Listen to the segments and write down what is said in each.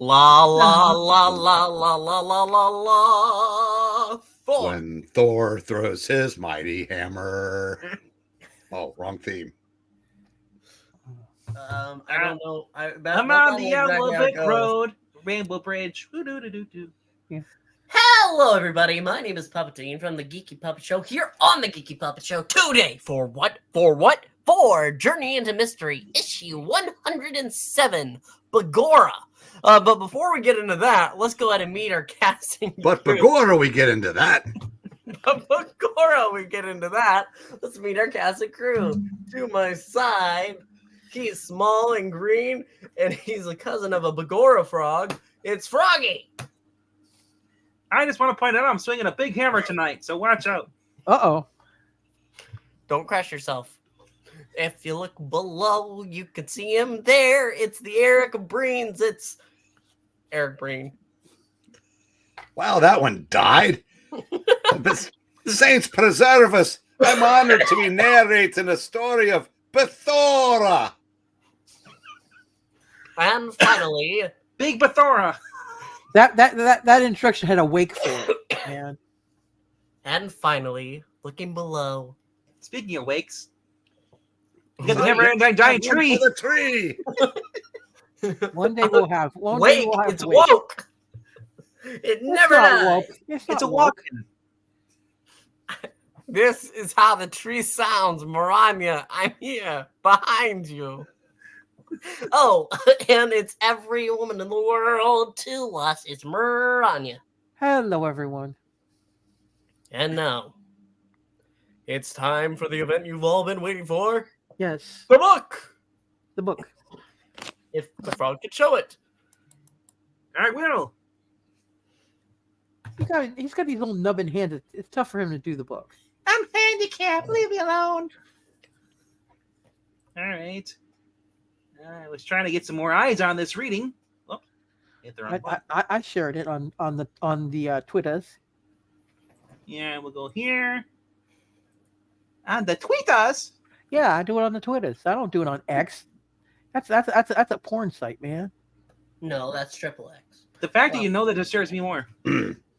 La la la la la la la la la. Thor. When Thor throws his mighty hammer. Oh, wrong theme. I don't know. I'm on the Elephant Road, Rainbow Bridge. Woo-doo-doo-doo-doo. Yeah. Hello, everybody. My name is Puppetine from the Geeky Puppet Show here on the Geeky Puppet Show today. For what? For Journey into Mystery, issue 107, Bagora. But before we get into that, let's go ahead and meet our casting. But before we get into that, let's meet our cast and crew. To my side, he's small and green, and he's a cousin of a Bagora frog. It's Froggy. I just want to point out I'm swinging a big hammer tonight, so watch out. Uh-oh. Don't crush yourself. If you look below, you can see him there. It's the Eric Breens. It's Eric Breen. wow, that one died. The saints preserve us. I'm honored to be narrating a story of Bethora. And finally, Big Bethora. That instruction had a wake for it, man. and finally, looking below. Speaking of wakes, you got the never-ending giant tree. The tree. One day we'll have. Wake, it's woke. It never dies. It's a walking. This is how the tree sounds, Maranya. I'm here behind you. Oh, and it's every woman in the world to us. It's Maranya. Hello, everyone. And now, it's time for the event you've all been waiting for. Yes, The book! the book. If the frog could show it. I will. He's got these little nubbin hands. It's tough for him to do the book. I'm handicapped. Leave me alone. All right. I was trying to get some more eyes on this reading. Oh, hit the wrong button. I shared it on the Twitters. Yeah, we'll go here. On the tweeters. Yeah, I do it on the Twitters. I don't do it on X. That's a porn site, man. No, that's Triple X. The fact that you know that disturbs me more.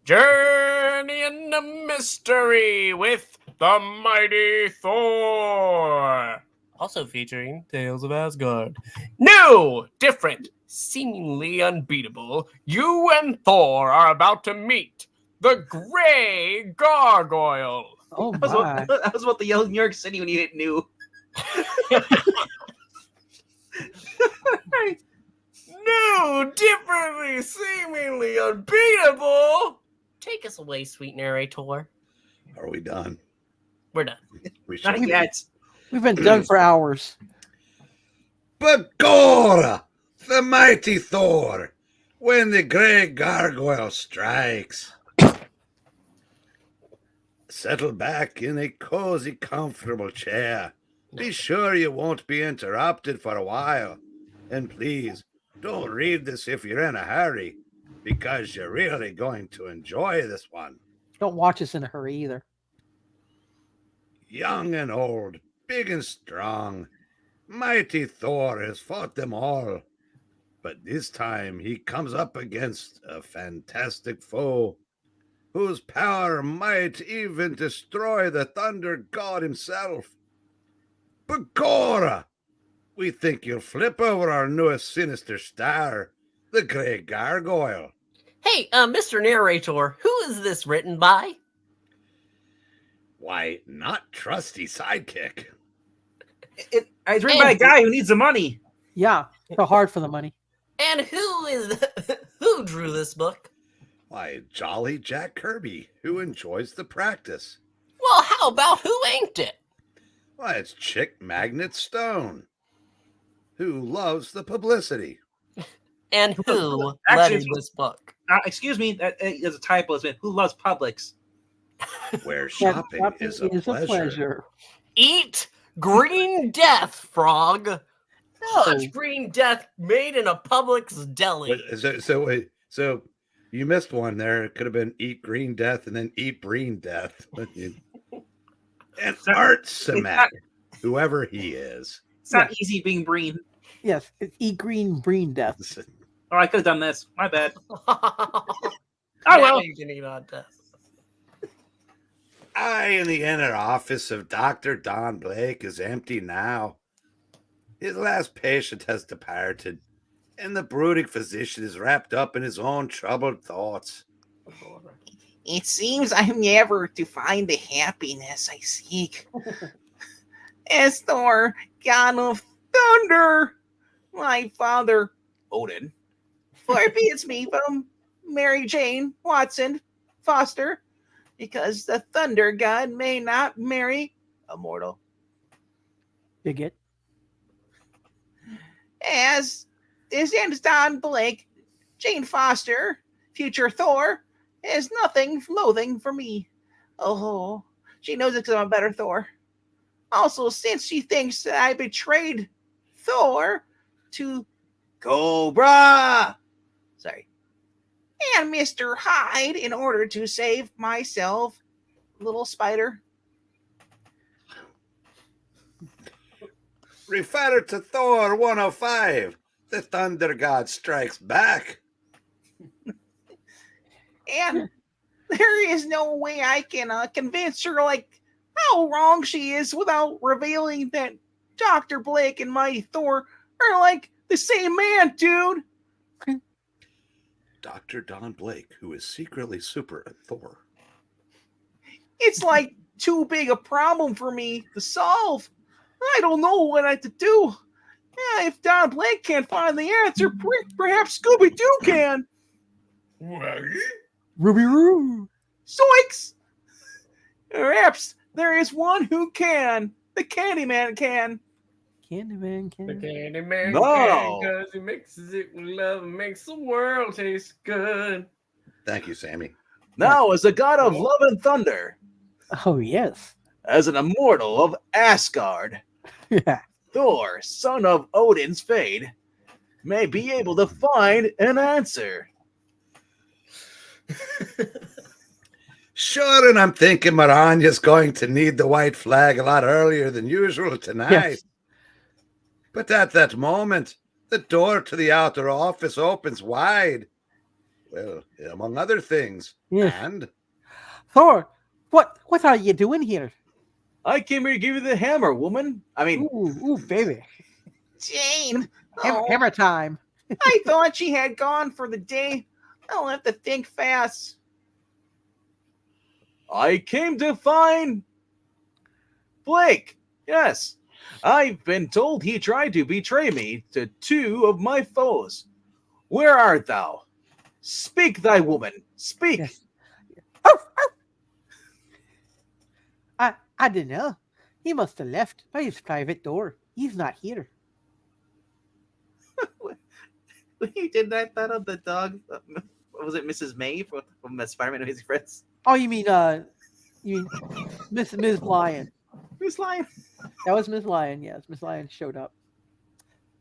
Journey into Mystery with the Mighty Thor. Also featuring Tales of Asgard. New, different, seemingly unbeatable, you and Thor are about to meet the Grey Gargoyle. Oh That was, my! that was what the yelled New York City when you didn't knew. New, differently, seemingly unbeatable. Take us away, sweet narrator. Are we done? We're done. We should. Not yet. We've been done for hours. Bagora, the mighty Thor, when the Grey Gargoyle strikes. Settle back in a cozy, comfortable chair. Be sure you won't be interrupted for a while. And please, don't read this if you're in a hurry, because you're really going to enjoy this one. Don't watch us in a hurry either. Young and old, big and strong, mighty Thor has fought them all. But this time he comes up against a fantastic foe, whose power might even destroy the Thunder God himself. Bagora! We think you'll flip over our newest sinister star, the Grey Gargoyle. Hey, Mr. Narrator, who is this written by? Why, not trusty sidekick. It's written by a guy who needs the money. Yeah, so hard for the money. And who drew this book? Why, jolly Jack Kirby, who enjoys the practice. Well, how about who inked it? Why, it's Chic Magnet Stone, who loves the publicity. And who Actually, lettered this book? Excuse me, there's a typo. It's been who loves Publix. Where shopping is a pleasure. Eat green death, frog. Such green death made in a Publix deli. So you missed one there. It could have been Eat Green Death and then Eat Breen Death. And Art Semet, whoever he is. It's not easy being Breen. Yes, it's Eat Green Breen Death. Oh, I could have done this. My bad. Oh well. You can eat on death. In the inner office of Dr. Don Blake is empty now. His last patient has departed, and the brooding physician is wrapped up in his own troubled thoughts. It seems I'm never to find the happiness I seek. As Thor, god of thunder, my father, Odin, forbids me from Mary Jane Watson Foster, because the thunder god may not marry a mortal. Bigot. As this ends Don Blake, Jane Foster, future Thor, has nothing loathing for me. Oh, she knows it's I'm a better Thor. Also, since she thinks that I betrayed Thor to Cobra, sorry, and Mr. Hyde in order to save myself, little spider. Refer to Thor 105. The Thunder God strikes back. And there is no way I can convince her like how wrong she is without revealing that Dr. Blake and Mighty Thor are like the same man, dude. Dr. Don Blake, who is secretly super at Thor. It's like too big a problem for me to solve. I don't know what I have to do. Yeah, if Don Blake can't find the answer, perhaps Scooby-Doo can. Ruby Roo. Zoinks! Perhaps there is one who can. The Candyman can. Candyman The can. Candyman No. can, because he mixes it with love and makes the world taste good. Thank you, Sammy. Now, as a god of love and thunder, Oh, yes. as an immortal of Asgard, Yeah. Thor, son of Odin's fade, may be able to find an answer. Sure, and I'm thinking Miranya's going to need the white flag a lot earlier than usual tonight. Yes. But at that moment, the door to the outer office opens wide. Well, among other things. Yes. And Thor, what are you doing here? I came here to give you the hammer, woman. I mean, Ooh, baby. Jane. Hammer, Oh, hammer time. I thought she had gone for the day. I'll have to think fast. I came to find Blake. Yes, I've been told he tried to betray me to two of my foes. Where art thou? Speak, thy woman. Speak. Yes. I don't know. He must have left by his private door. He's not here. You did that of the dog. What was it, Mrs. May from Spider-Man Amazing Friends? Oh, you mean Miss Lion? Who's lying? That was Miss Lion. Yes, Miss Lion showed up.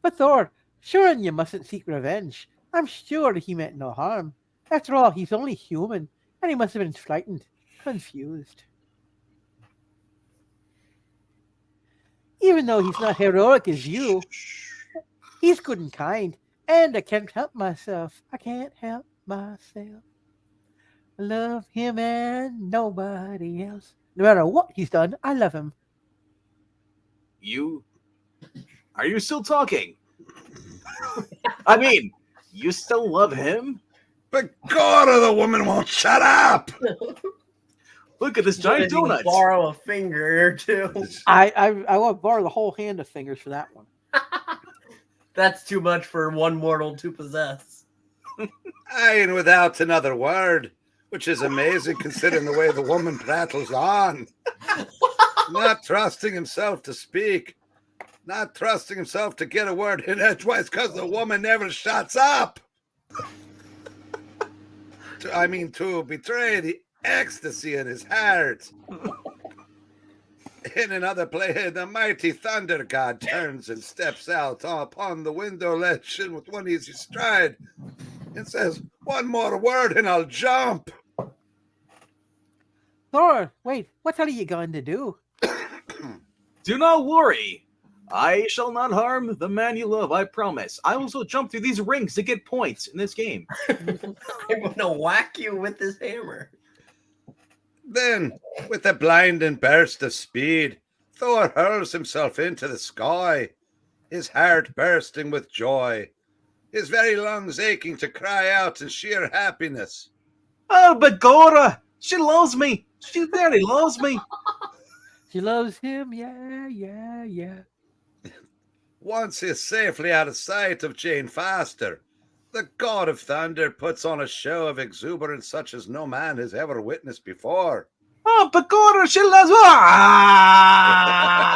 But Thor, sure you mustn't seek revenge. I'm sure he meant no harm. After all, he's only human, and he must have been frightened, confused. Even though he's not heroic as you, he's good and kind, and I can't help myself. I can't help myself. I love him and nobody else. No matter what he's done, I love him. Are you still talking? I mean, you still love him? but God, the woman won't shut up. Look at this giant Did he donut. borrow a finger or two? I want to borrow the whole hand of fingers for that one. That's too much for one mortal to possess. And without another word, which is amazing considering the way the woman prattles on. Not trusting himself to speak. Not trusting himself to get a word in edgewise because the woman never shuts up. To betray the ecstasy in his heart. In another play, the mighty thunder god turns and steps out upon the window ledge and with one easy stride and says, "One more word and I'll jump." Thor, wait, what are you going to do? Do not worry. I shall not harm the man you love, I promise. I also jump through these rings to get points in this game. I'm gonna whack you with this hammer. Then, with a blinding burst of speed, Thor hurls himself into the sky, his heart bursting with joy, his very lungs aching to cry out in sheer happiness. Oh, Begora! She loves me! She really loves me! She loves him. Yeah. Once he is safely out of sight of Jane Foster, the god of thunder puts on a show of exuberance such as no man has ever witnessed before. Oh, Begora! She loves me! Ah!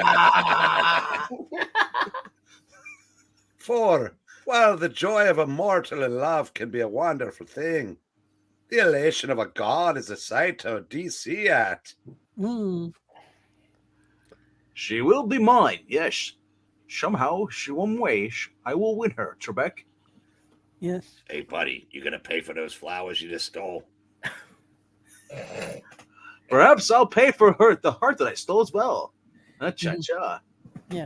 For, while the joy of a mortal in love can be a wonderful thing, the elation of a god is a sight to DC at. Mm. She will be mine, yes. Somehow, some way, I will win her, Trebek. Yes. Hey, buddy, you gonna pay for those flowers you just stole? Perhaps I'll pay for her the heart that I stole as well. Cha-cha. Yeah.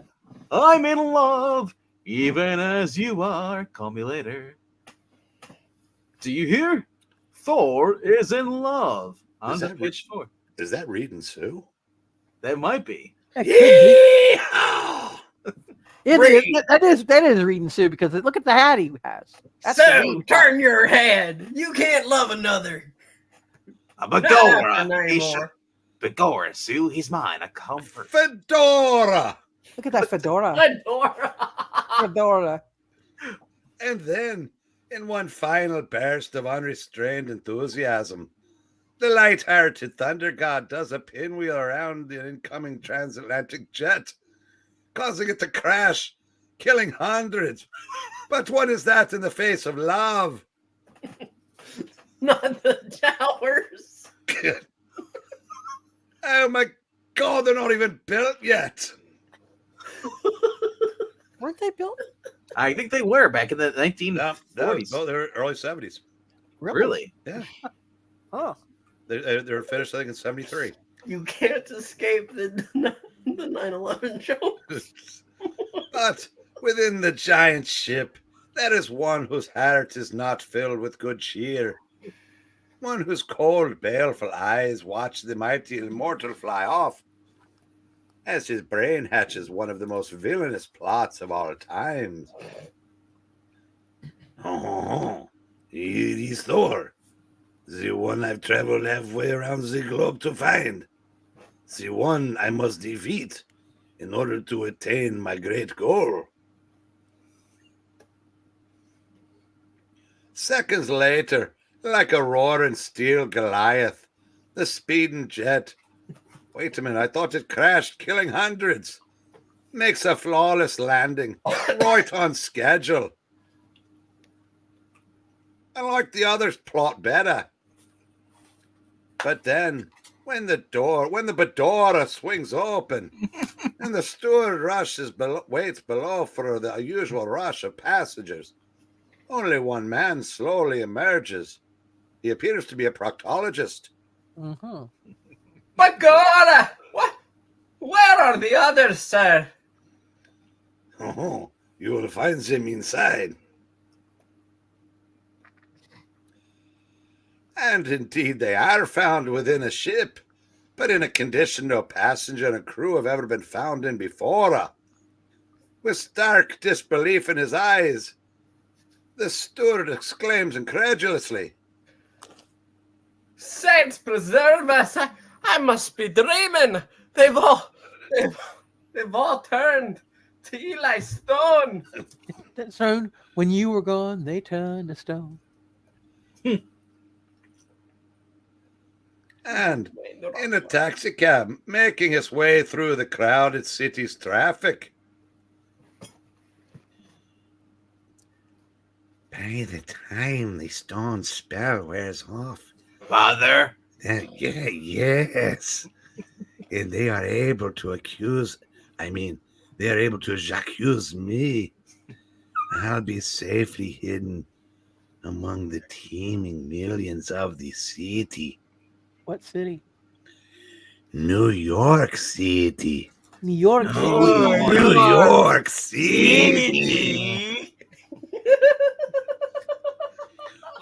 I'm in love, even as you are. Call me later. Do you hear? Thor is in love. On Is the that pitch floor. Is that Reed and Sue? That might be. That could be. Yeehaw! That is reading Sue because look at the hat he has. That's the So, main part. turn your head. You can't love another. Begora. Not He should- anymore. Begora, Sue, he's mine. A comfort. Fedora! Look at that fedora. Adora. Fedora. And then, in one final burst of unrestrained enthusiasm, the light-hearted thunder god does a pinwheel around the incoming transatlantic jet, causing it to crash, killing hundreds. But what is that in the face of love? Not the towers. Oh my god, they're not even built yet. Weren't they built? I think they were back in the 1940s. No, they're early 70s. Really? Yeah. Oh. They were finished, I think, in 73. You can't escape the 9/11 show. But within the giant ship, there is one whose heart is not filled with good cheer. One whose cold, baleful eyes watch the mighty immortal fly off, as his brain hatches one of the most villainous plots of all times. Oh, it is Thor, the one I've traveled halfway around the globe to find, the one I must defeat in order to attain my great goal. Seconds later, like a roaring steel Goliath, the speeding jet. Wait a minute, I thought it crashed, killing hundreds. Makes a flawless landing, right on schedule. I like the others' plot better. But then, when the Bedora swings open, and the steward waits below for the usual rush of passengers, only one man slowly emerges. He appears to be a proctologist. Mm-hmm. My God! What? Where are the others, sir? Oh, you will find them inside. And indeed they are found within a ship, but in a condition no passenger and crew have ever been found in before. With stark disbelief in his eyes, the steward exclaims incredulously, Saints preserve us! I must be dreaming. They've all turned to Eli Stone. That sound, when you were gone, they turned to stone. and in a taxicab, making his way through the crowded city's traffic. By the time the stone spell wears off, Father. yes. And they are able to accuse me. I'll be safely hidden among the teeming millions of the city. What city? New York City. New York. Oh, City. New York City.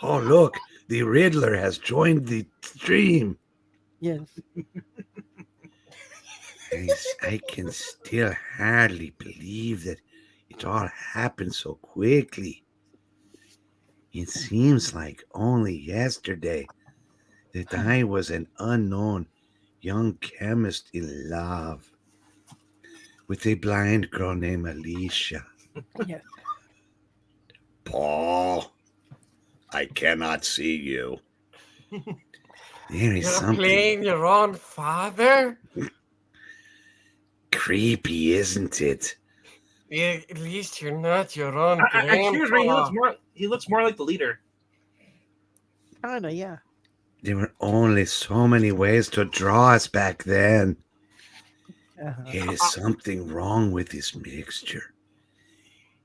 Oh, look, the Riddler has joined the stream. Yes. I can still hardly believe that it all happened so quickly. It seems like only yesterday that I was an unknown young chemist in love with a blind girl named Alicia. Yes. Paul, I cannot see you. There is You're something playing your own father? creepy, isn't it? Yeah, at least you're not your own Excuse me, grandpa. he looks more like the leader. Kinda, yeah. There were only so many ways to draw us back then. Uh-huh. There is something wrong with this mixture.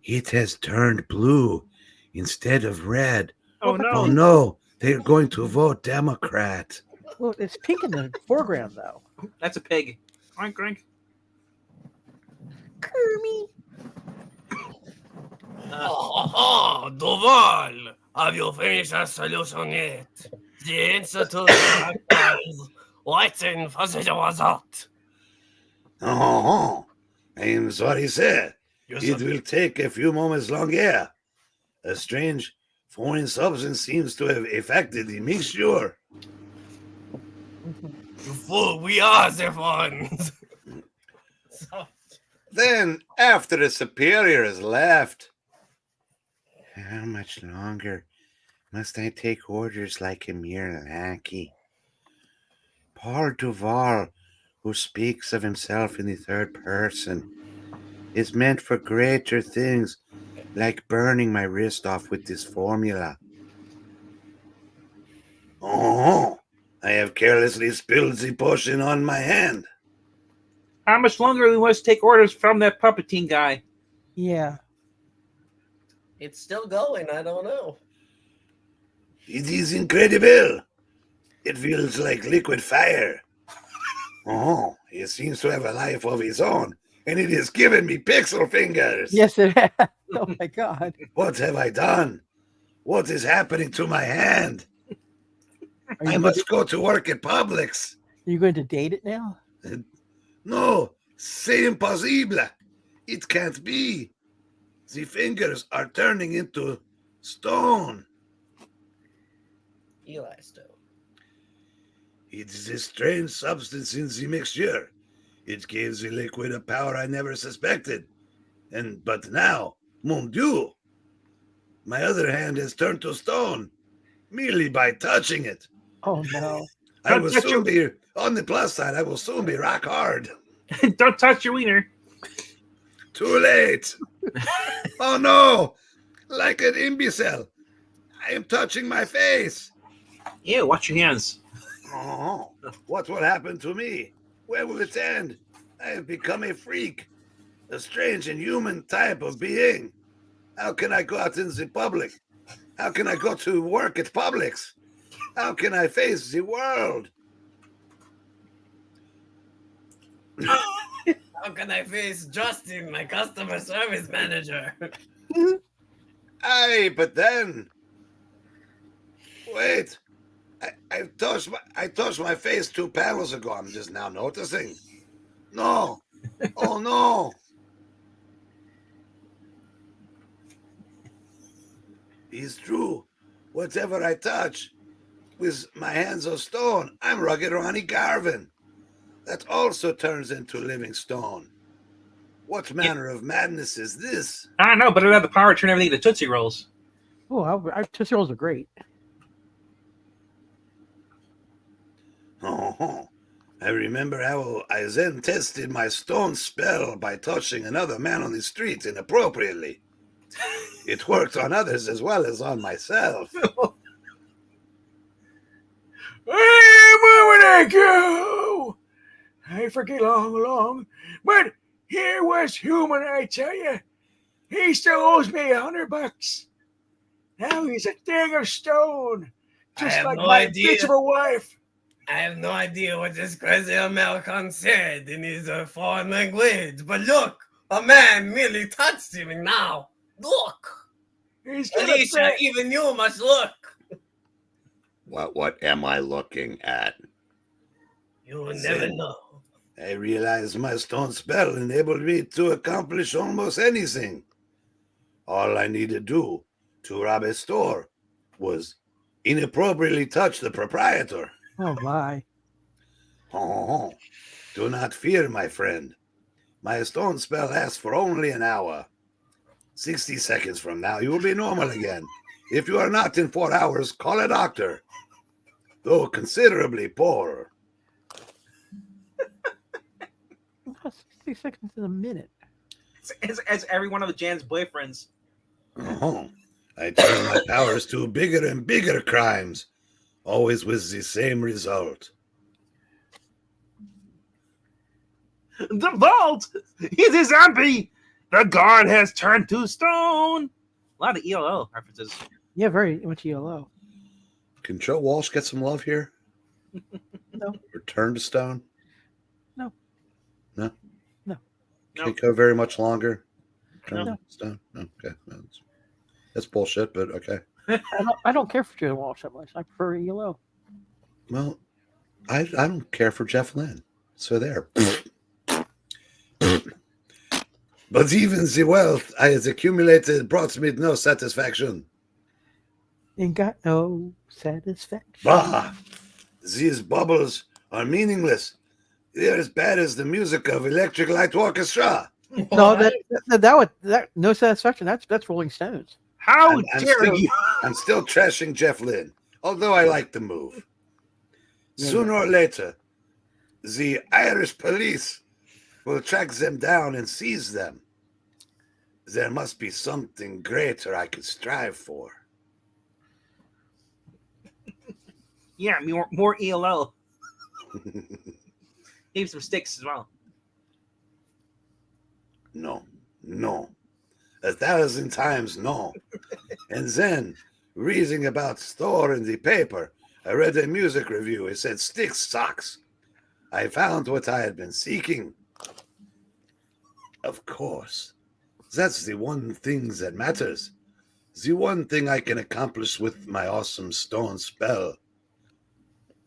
It has turned blue instead of red. Oh Oh no. no, they're going to vote Democrat. Well, it's pink in the foreground, though. That's a pig. Oink, oink. Kirby. Oh, Duval! Have you finished that solution yet? The answer to the is waiting for the result. Oh, I am sorry, sir. It will take a few moments longer. A strange foreign substance seems to have affected the mixture. You fool, we are the ones. Then, after the superior has left, how much longer must I take orders like a mere lackey? Paul Duval, who speaks of himself in the third person, is meant for greater things, like burning my wrist off with this formula. Oh, I have carelessly spilled the potion on my hand. How much longer we must take orders from that puppeting guy? Yeah. It's still going, I don't know. It is incredible. It feels like liquid fire. Oh, it seems to have a life of its own, and it has given me pixel fingers. Yes, it has. Oh my God. What have I done? What is happening to my hand? Are I you, must go to work at Publix. are you going to date it now? No, c'est impossible. It can't be. The fingers are turning into stone. Eli Stone. It is a strange substance in the mixture. It gives the liquid a power I never suspected. But now, mon Dieu, my other hand has turned to stone, merely by touching it. Oh no. I will soon be, on the plus side, I will soon be rock hard. Don't touch your wiener. Too late. Oh no, like an imbecile. I am touching my face. Ew, watch your hands. Oh, what will happen to me? Where will it end? I have become a freak, a strange and human type of being. How can I go out in the public? How can I go to work at Publix? How can I face the world? How can I face Justin, my customer service manager? Aye, but then... Wait. I touched my face 2 panels ago. I'm just now noticing. No. Oh, no. It's true. Whatever I touch with my hands of stone, I'm rugged Ronnie Garvin. That also turns into living stone. What manner of madness is this? I don't know, but it had the power to turn everything into Tootsie Rolls. Oh, our Tootsie Rolls are great. Oh, I remember how I then tested my stone spell by touching another man on the street inappropriately. It worked on others as well as on myself. Hey, where would I go? I forget long, but here was human, I tell you. He still owes me $100. Now he's a thing of stone, I just have like no my idea. bitch of a wife. I have no idea what this crazy American said in his foreign language, but look, a man merely touched him now. Look, He's gonna Alicia, say- even you must look. What am I looking at? You will never Say- know. I realized my stone spell enabled me to accomplish almost anything. All I need to do to rob a store was inappropriately touch the proprietor. Oh my. Oh, do not fear, my friend. My stone spell lasts for only an hour. 60 seconds from now, you will be normal again. If you are not in 4 hours, call a doctor. Though considerably poorer. 60 seconds in a minute. As every one of Jan's boyfriends. Oh, I turn my powers to bigger and bigger crimes, always with the same result. The vault! He's a zombie! The guard has turned to stone! A lot of ELO references. Yeah, very much ELO. Can Joe Walsh get some love here? No. Return to stone? No. No? No. Can't go very much longer? Return No. to stone? No, okay. That's bullshit, but okay. I don't care for Joe Walsh that much. I prefer ELO. Well, I don't care for Jeff Lynne. So there. But even the wealth I has accumulated brought me no satisfaction. Ain't got no satisfaction. Bah! These bubbles are meaningless. They're as bad as the music of Electric Light Orchestra. No, that no satisfaction. That's Rolling Stones. How I'm dare still- you! I'm still trashing Jeff Lynne, although I like the move. Yeah. Sooner or later, the Irish police will track them down and seize them. There must be something greater I could strive for. Yeah, more ELO. Maybe some sticks as well. No. 1,000 times no. And then, reading about Thor in the paper, I read a music review. It said sticks sucks. I found what I had been seeking. Of course. That's the one thing that matters. The one thing I can accomplish with my awesome stone spell.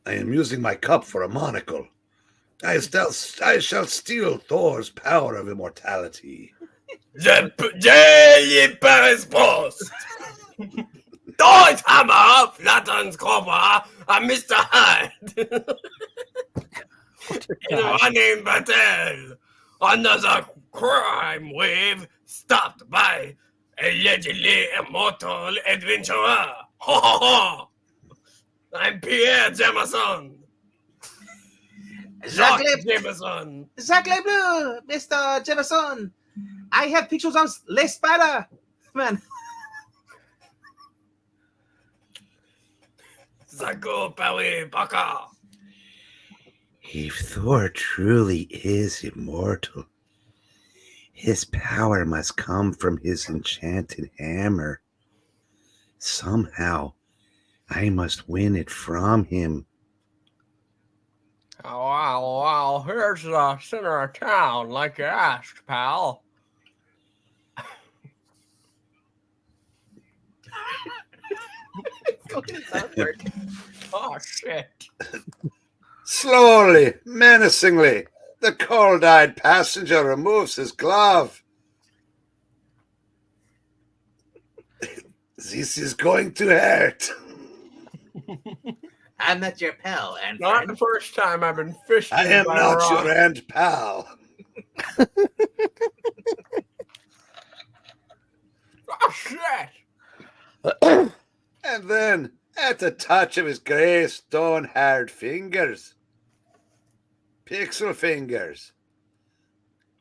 I am using my cup for a monocle. I shall steal Thor's power of immortality. The Daily Paris Post. Thor's hammer, flattens copper, and Mr. Hyde. In a running battle, another crime wave stopped by allegedly immortal adventurer. Ho ho ho! I'm Pierre Jameson. Jacques Jacques Jameson. Bleu, Mr. Jefferson. I have pictures of L'Espada. Man. Zago Paris Baka. If Thor truly is immortal, his power must come from his enchanted hammer. Somehow, I must win it from him. Oh, wow. Here's the center of town, like you asked, pal. Oh, shit. Slowly, menacingly, the cold-eyed passenger removes his glove. This is going to hurt. I'm not your pal, and Not the first time I've been fishing. I am by not rock. your aunt pal. Oh, shit. And then, at the touch of his grey stone-haired fingers, pixel fingers.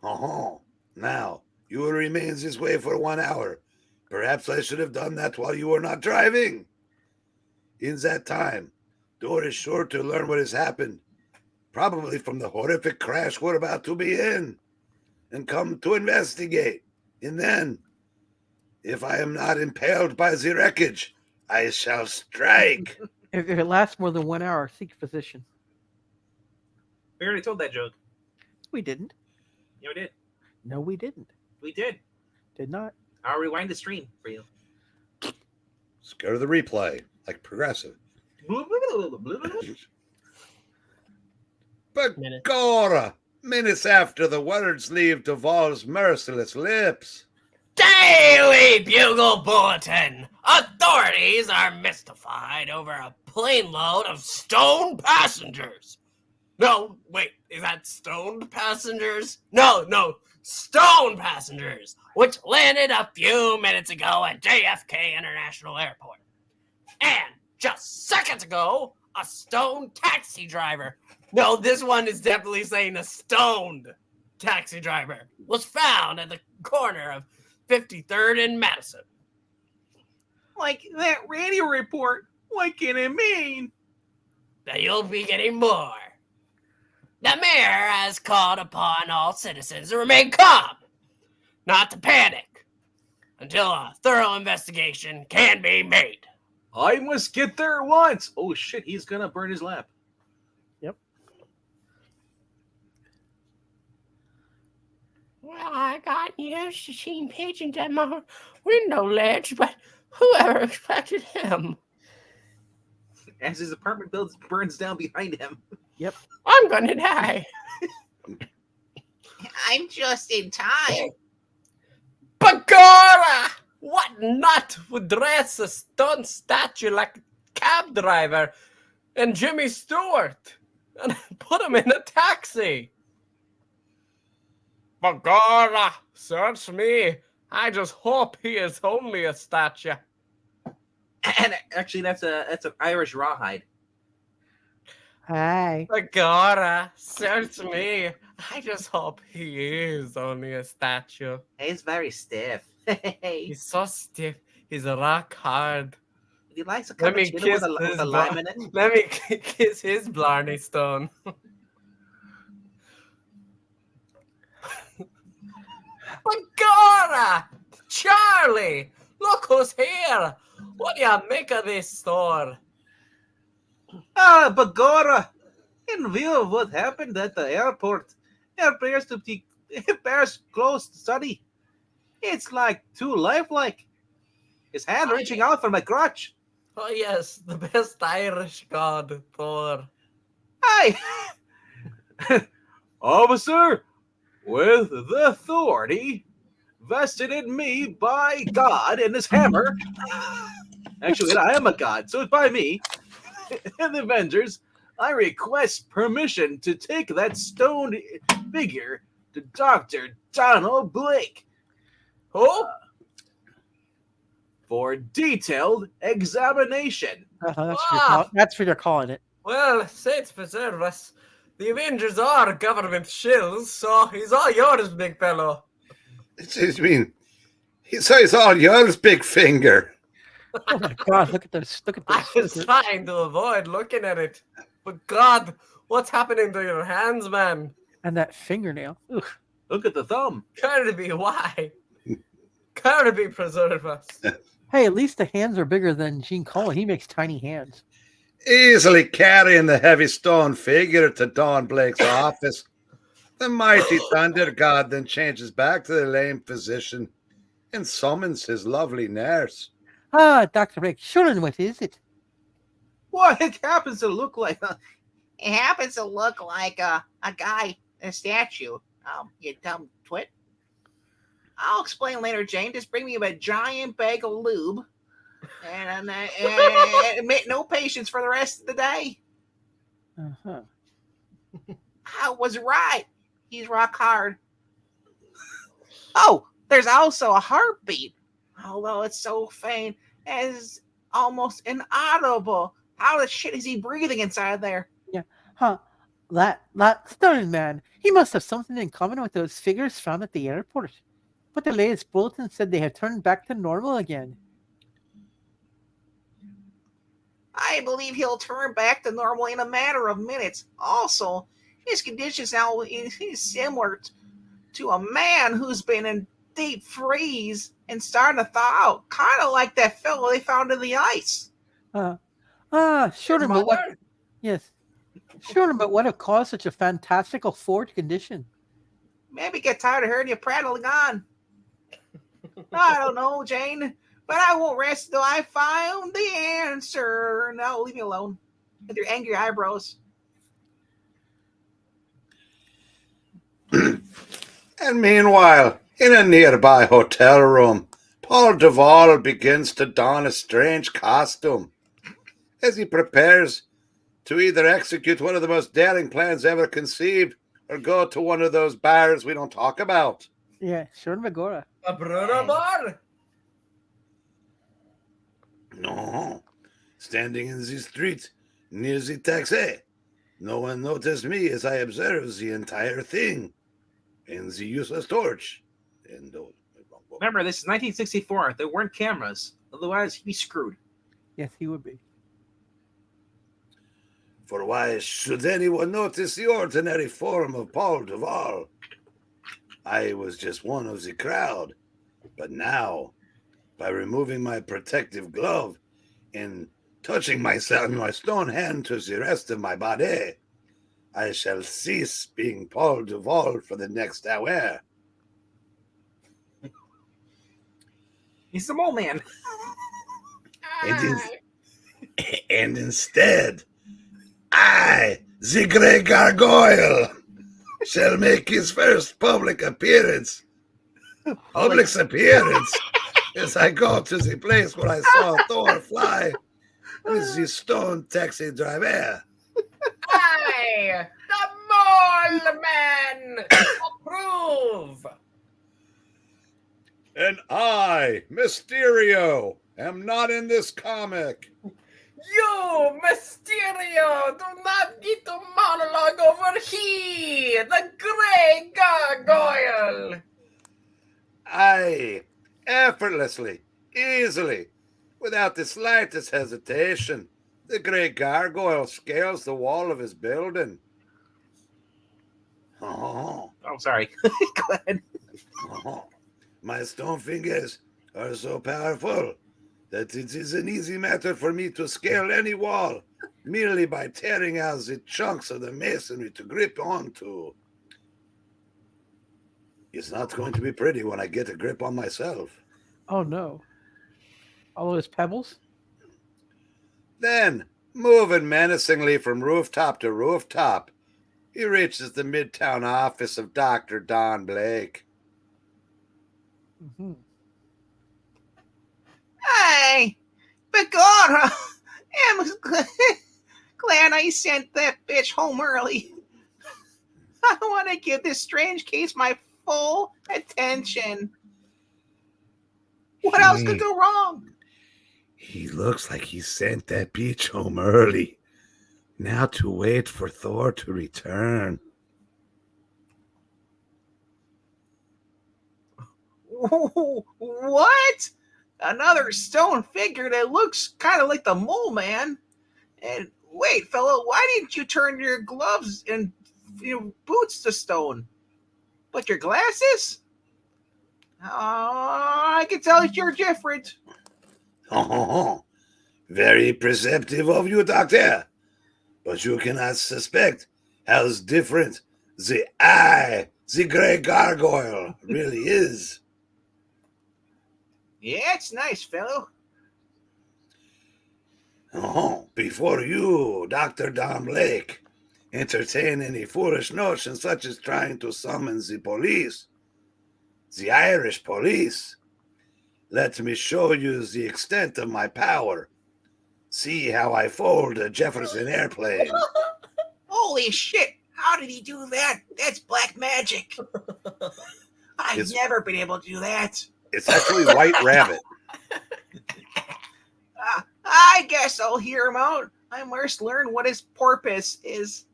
Oh, now, you will remain this way for 1 hour. Perhaps I should have done that while you were not driving. In that time, Thor is sure to learn what has happened, probably from the horrific crash we're about to be in, and come to investigate. And then, if I am not impaled by the wreckage, I shall strike. If it lasts more than 1 hour, seek physician. We already told that joke. We didn't. Yeah, we did. No, we didn't. We did. Did not. I'll rewind the stream for you. Let's go to the replay, like progressive. But Minute. Gora, minutes after the words leave Duvall's merciless lips. Daily Bugle Bulletin! Authorities are mystified over a plane load of stoned passengers. No, wait, is that stoned passengers? No, stone passengers, which landed a few minutes ago at JFK International Airport. And just seconds ago, a stoned taxi driver. No, this one is definitely saying a stoned taxi driver was found at the corner of 53rd and Madison. Like that radio report. What can it mean? Now you'll be getting more. The mayor has called upon all citizens to remain calm, not to panic, until a thorough investigation can be made. I must get there once. Oh shit, he's gonna burn his lap. Well, I got used to seeing pigeons at my window ledge, but whoever expected him? As his apartment building burns down behind him. I'm gonna die. I'm just in time. Bagora! What nut would dress a stone statue like a cab driver and Jimmy Stewart and put him in a taxi? Bagora, search me. I just hope he is only a statue. And actually, that's an Irish rawhide. Hi. Bagora, search me. I just hope he is only a statue. He's very stiff. He He's so stiff. He's rock hard. likes a Let me cappuccino kiss with his a lime in it. Let me kiss his Blarney Stone. Bagora! Charlie! Look who's here! What do you make of this store? Ah, Bagora! In view of what happened at the airport, it bears close study. It's like too lifelike. His hand reaching out for my crotch. Oh yes, the best Irish god, Thor. Hi! Officer, with the authority vested in me by God and his hammer. Actually, I am a god, so it's by me. And the Avengers, I request permission to take that stoned figure to Dr. Donald Blake Who? for detailed examination. That's what they're calling it. Well, saints preserve us. The Avengers are government shills, so he's all yours, big fellow. I mean, it's all yours, big finger. Oh my god, look at this. Look at I was this. trying to avoid looking at it. But God, what's happening to your hands, man? And that fingernail. Ugh. Look at the thumb. Kirby, why? Kirby, preserve us. Hey, at least the hands are bigger than Gene Colan. He makes tiny hands. Easily carrying the heavy stone figure to Don Blake's office. The mighty thunder god then changes back to the lame physician and summons his lovely nurse. Ah, Dr. Rick, sure, what is it? What it happens to look like? It happens to look like a guy, a statue. You dumb twit. I'll explain later, Jane. Just bring me a giant bag of lube, and no patience for the rest of the day. Uh-huh. I was right. He's rock hard. Oh, there's also a heartbeat, although it's so faint as almost inaudible. How the shit is he breathing inside there? Huh. That stunning man. He must have something in common with those figures found at the airport. But the latest bulletin said they have turned back to normal again. I believe he'll turn back to normal in a matter of minutes. Also, his condition now is similar to a man who's been in deep freeze and starting to thaw out, kind of like that fellow they found in the ice. Sure, but what? Yes. Sure, but what have caused such a fantastical forged condition? Maybe get tired of hearing you prattling on. I don't know, Jane, but I won't rest till I found the answer. No, leave me alone with your angry eyebrows. And meanwhile, in a nearby hotel room, Paul Duvall begins to don a strange costume as he prepares to either execute one of the most daring plans ever conceived or go to one of those bars we don't talk about. Yeah, sure, Megora. A Bruno bar? No, standing in the street near the taxi. No one noticed me as I observed the entire thing and the useless torch. And Remember, this is 1964. There weren't cameras. Otherwise, he'd be screwed. Yes, he would be. for why should anyone notice the ordinary form of Paul Duvall? I was just one of the crowd. But now, by removing my protective glove and touching myself, my stone hand to the rest of my body, I shall cease being Paul Duvall for the next hour. He's the mole man. And instead, I, the Grey Gargoyle, shall make his first public appearance. Public appearance as I go to the place where I saw Thor fly with the stone taxi driver. I, the mole man, approve. And I, Mysterio, am not in this comic. You, Mysterio, do not get to monologue over here, the Grey Gargoyle. I, effortlessly, easily, without the slightest hesitation, the Grey Gargoyle scales the wall of his building. Oh, Oh, sorry. Go ahead. oh. My stone fingers are so powerful that it is an easy matter for me to scale any wall merely by tearing out the chunks of the masonry to grip onto. It's not going to be pretty when I get a grip on myself. Oh no. All those pebbles? Then, moving menacingly from rooftop to rooftop, he reaches the midtown office of Dr. Don Blake. Mm-hmm. Hey, begorra! I'm glad I sent that bitch home early. I want to give this strange case my full attention. What else could go wrong? He looks like he sent that bitch home early. Now to wait for Thor to return. What? Another stone figure that looks kind of like the mole man. And wait, fella, why didn't you turn your gloves and boots to stone? But your glasses? Oh, I can tell you're different. Oh, very perceptive of you, Doctor. But you cannot suspect how different the Grey Gargoyle, really is. Yeah, it's nice, fellow. Oh, before you, Dr. Don Blake, entertain any foolish notion such as trying to summon the police, the Irish police, let me show you the extent of my power. See how I fold a Jefferson airplane. Holy shit! How did he do that? That's black magic. I've never been able to do that. It's actually White Rabbit. I guess I'll hear him out. I must learn what his purpose is.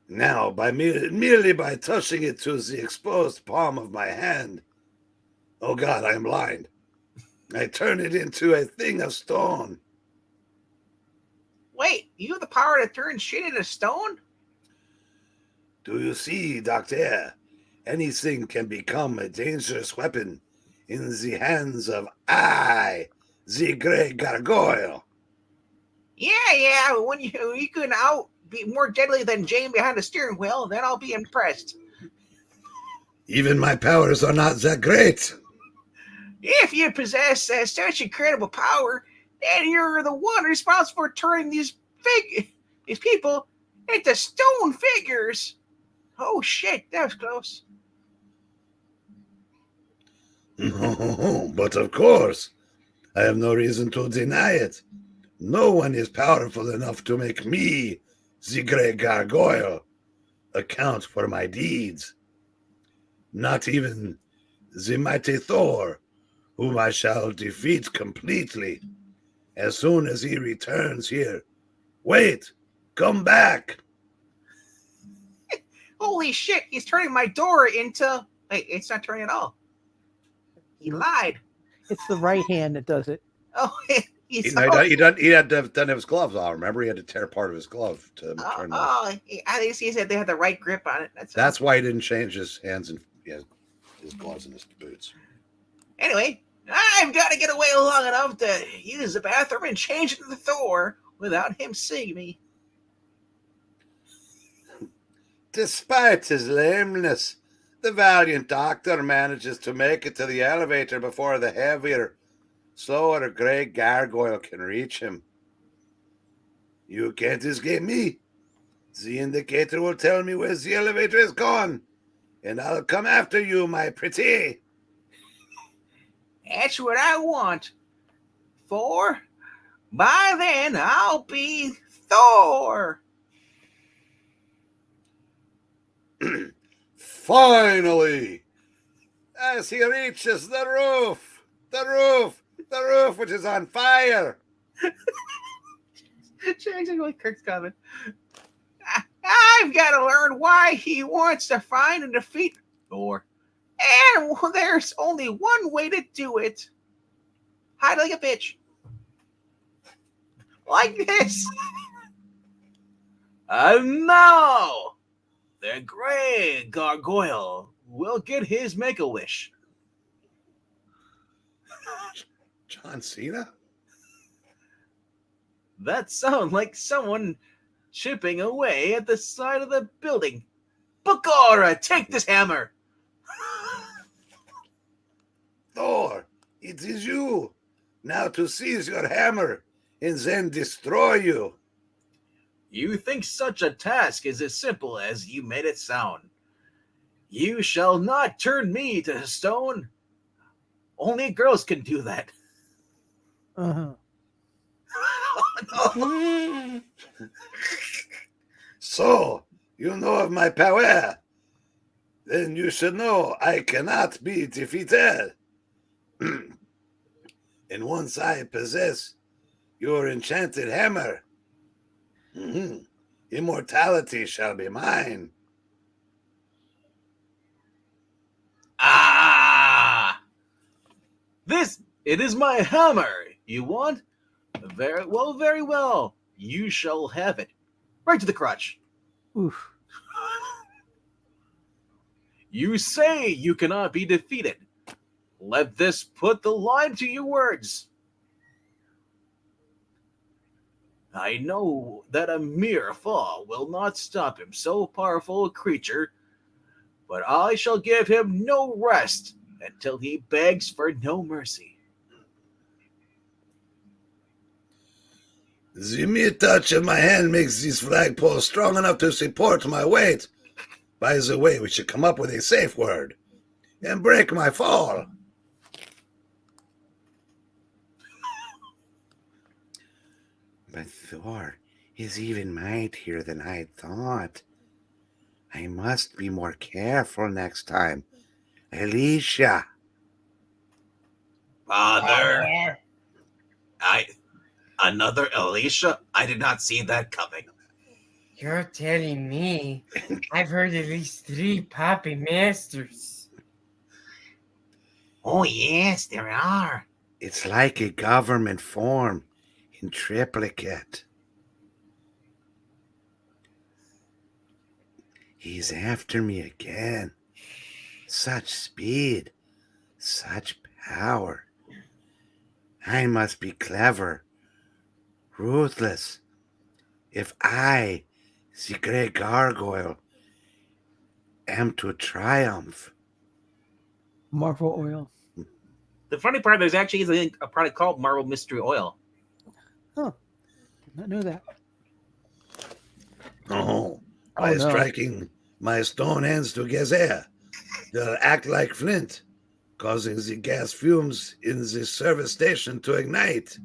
Now, merely by touching it to the exposed palm of my hand, oh God, I am blind. I turn it into a thing of stone. Wait, you have the power to turn shit into stone? Do you see, Doctor? Anything can become a dangerous weapon in the hands of the Grey Gargoyle. Yeah. When you can out be more deadly than Jane behind the steering wheel, then I'll be impressed. Even my powers are not that great. If you possess such incredible power, then you're the one responsible for turning these people into stone figures. Oh shit, that was close. But of course, I have no reason to deny it. No one is powerful enough to make me, the Grey Gargoyle, account for my deeds. Not even the mighty Thor, whom I shall defeat completely as soon as he returns here. Wait, come back. Holy shit, he's turning my door into... Wait, it's not turning at all. He lied. It's the right hand that does it. Oh, He had to have done his gloves off. Remember, he had to tear part of his glove to turn the... I think he said they had the right grip on it. That's why he didn't change his hands and his gloves and his boots. Anyway, I've got to get away long enough to use the bathroom and change into Thor without him seeing me. Despite his lameness, the valiant doctor manages to make it to the elevator before the heavier, slower Grey Gargoyle can reach him. You can't escape me. The indicator will tell me where the elevator is gone, and I'll come after you, my pretty. That's what I want. For by then I'll be Thor. Finally, as he reaches the roof, which is on fire. Kirk's coming. I've got to learn why he wants to find and defeat Thor. And there's only one way to do it. Hide like a bitch. Like this. And now, the Grey Gargoyle will get his Make-A-Wish. John Cena? That sounds like someone chipping away at the side of the building. Bakara, take this hammer. Thor, it is you. Now to seize your hammer and then destroy you. You think such a task is as simple as you made it sound. You shall not turn me to stone. Only girls can do that. Uh-huh. So, you know of my power. Then you should know I cannot be defeated. And once I possess your enchanted hammer, immortality shall be mine. It is my hammer. You want? Very well. You shall have it. Right to the crotch. Oof. You say you cannot be defeated. Let this put the line to your words. I know that a mere fall will not stop him, so powerful a creature, but I shall give him no rest until he begs for no mercy. The mere touch of my hand makes this flagpole strong enough to support my weight. By the way, we should come up with a safe word and break my fall. But Thor is even mightier than I thought. I must be more careful next time. Alicia. Father, another Alicia? I did not see that coming. You're telling me I've heard at least 3 Poppy Masters. Oh, yes, there are. It's like a government form in triplicate. He's after me again. Such speed, such power. I must be clever, ruthless. If I, the Grey Gargoyle, am to triumph. Marvel oil. The funny part, there's actually a product called Marvel Mystery Oil. Did not know that. Oh, Oh, by no. striking my stone hands together, they'll act like flint, causing the gas fumes in the service station to ignite.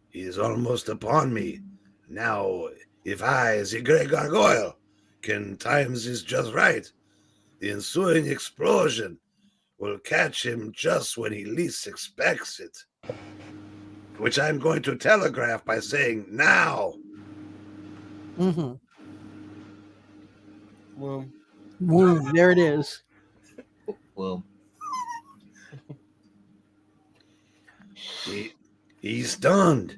He is almost upon me. Now, if I, the Grey Gargoyle, can time this just right, the ensuing explosion will catch him just when he least expects it. Which I'm going to telegraph by saying now. Mm-hmm. Well, Boom, there it is. Well, He's stunned.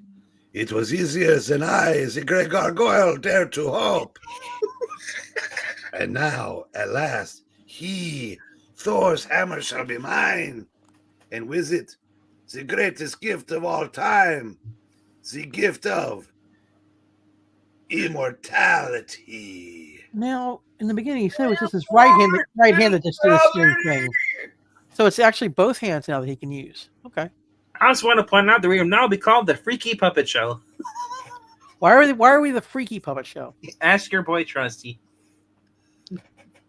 It was easier than I, the Grey Gargoyle, dared to hope. And now, at last, Thor's hammer shall be mine. And with it, the greatest gift of all time, the gift of immortality. Now, in the beginning, you said it was just his right hand that just did a steering thing. So it's actually both hands now that he can use. Okay. I just want to point out that we will now be called the Freaky Puppet Show. Why are we the Freaky Puppet Show? Ask your boy Trusty.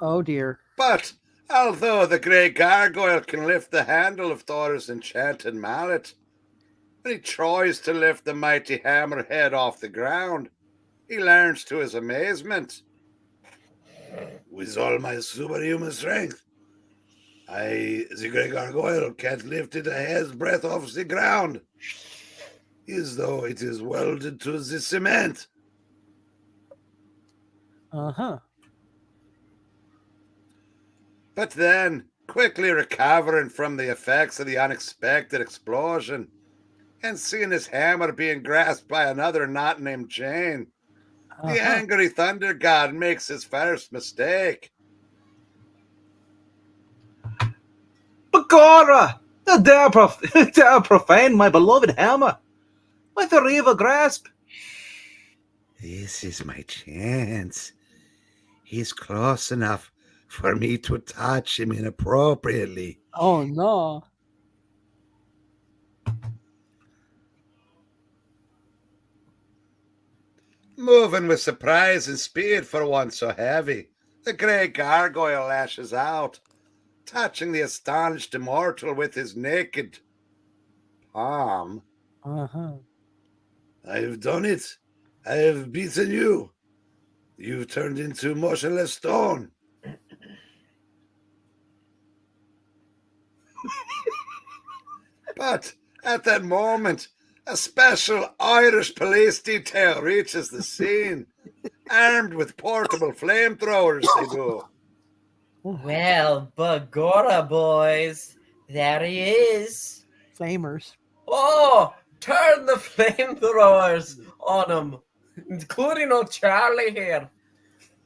Oh dear. But although the Grey Gargoyle can lift the handle of Thor's enchanted mallet, when he tries to lift the mighty hammerhead off the ground, he learns to his amazement. With all my superhuman strength, the Grey Gargoyle, can't lift it a hair's breadth off the ground, as though it is welded to the cement. Uh-huh. But then, quickly recovering from the effects of the unexpected explosion, and seeing his hammer being grasped by another not named Jane, the angry Thunder God makes his first mistake. Begorra! Thou dare profane my beloved hammer with a evil grasp. This is my chance. He's close enough for me to touch him inappropriately. Oh no. Moving with surprise and speed for one so heavy, the Grey Gargoyle lashes out, touching the astonished immortal with his naked palm. Uh-huh. I have done it. I have beaten you. You've turned into motionless stone. But at that moment, a special Irish police detail reaches the scene, armed with portable flamethrowers, they do. well, Bagora boys, there he is. Flamers. Oh, turn the flamethrowers on him, including old Charlie here.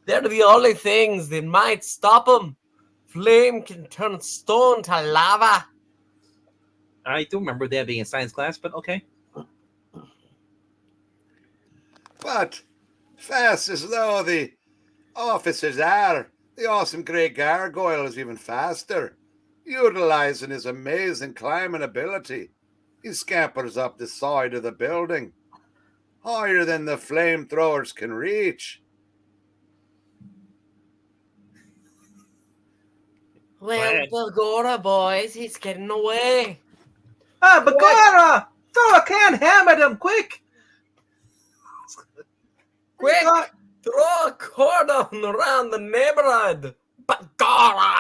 They're the only things that might stop him. Flame can turn stone to lava. I do remember that being in science class, but okay. But fast as though the officers are, the awesome Grey Gargoyle is even faster. Utilizing his amazing climbing ability, he scampers up the side of the building, higher than the flamethrowers can reach. Well, Bagora boys, he's getting away. Ah, Begorra! Throw a can ham at him, quick! Quick, throw a cordon around the neighborhood. Bagora!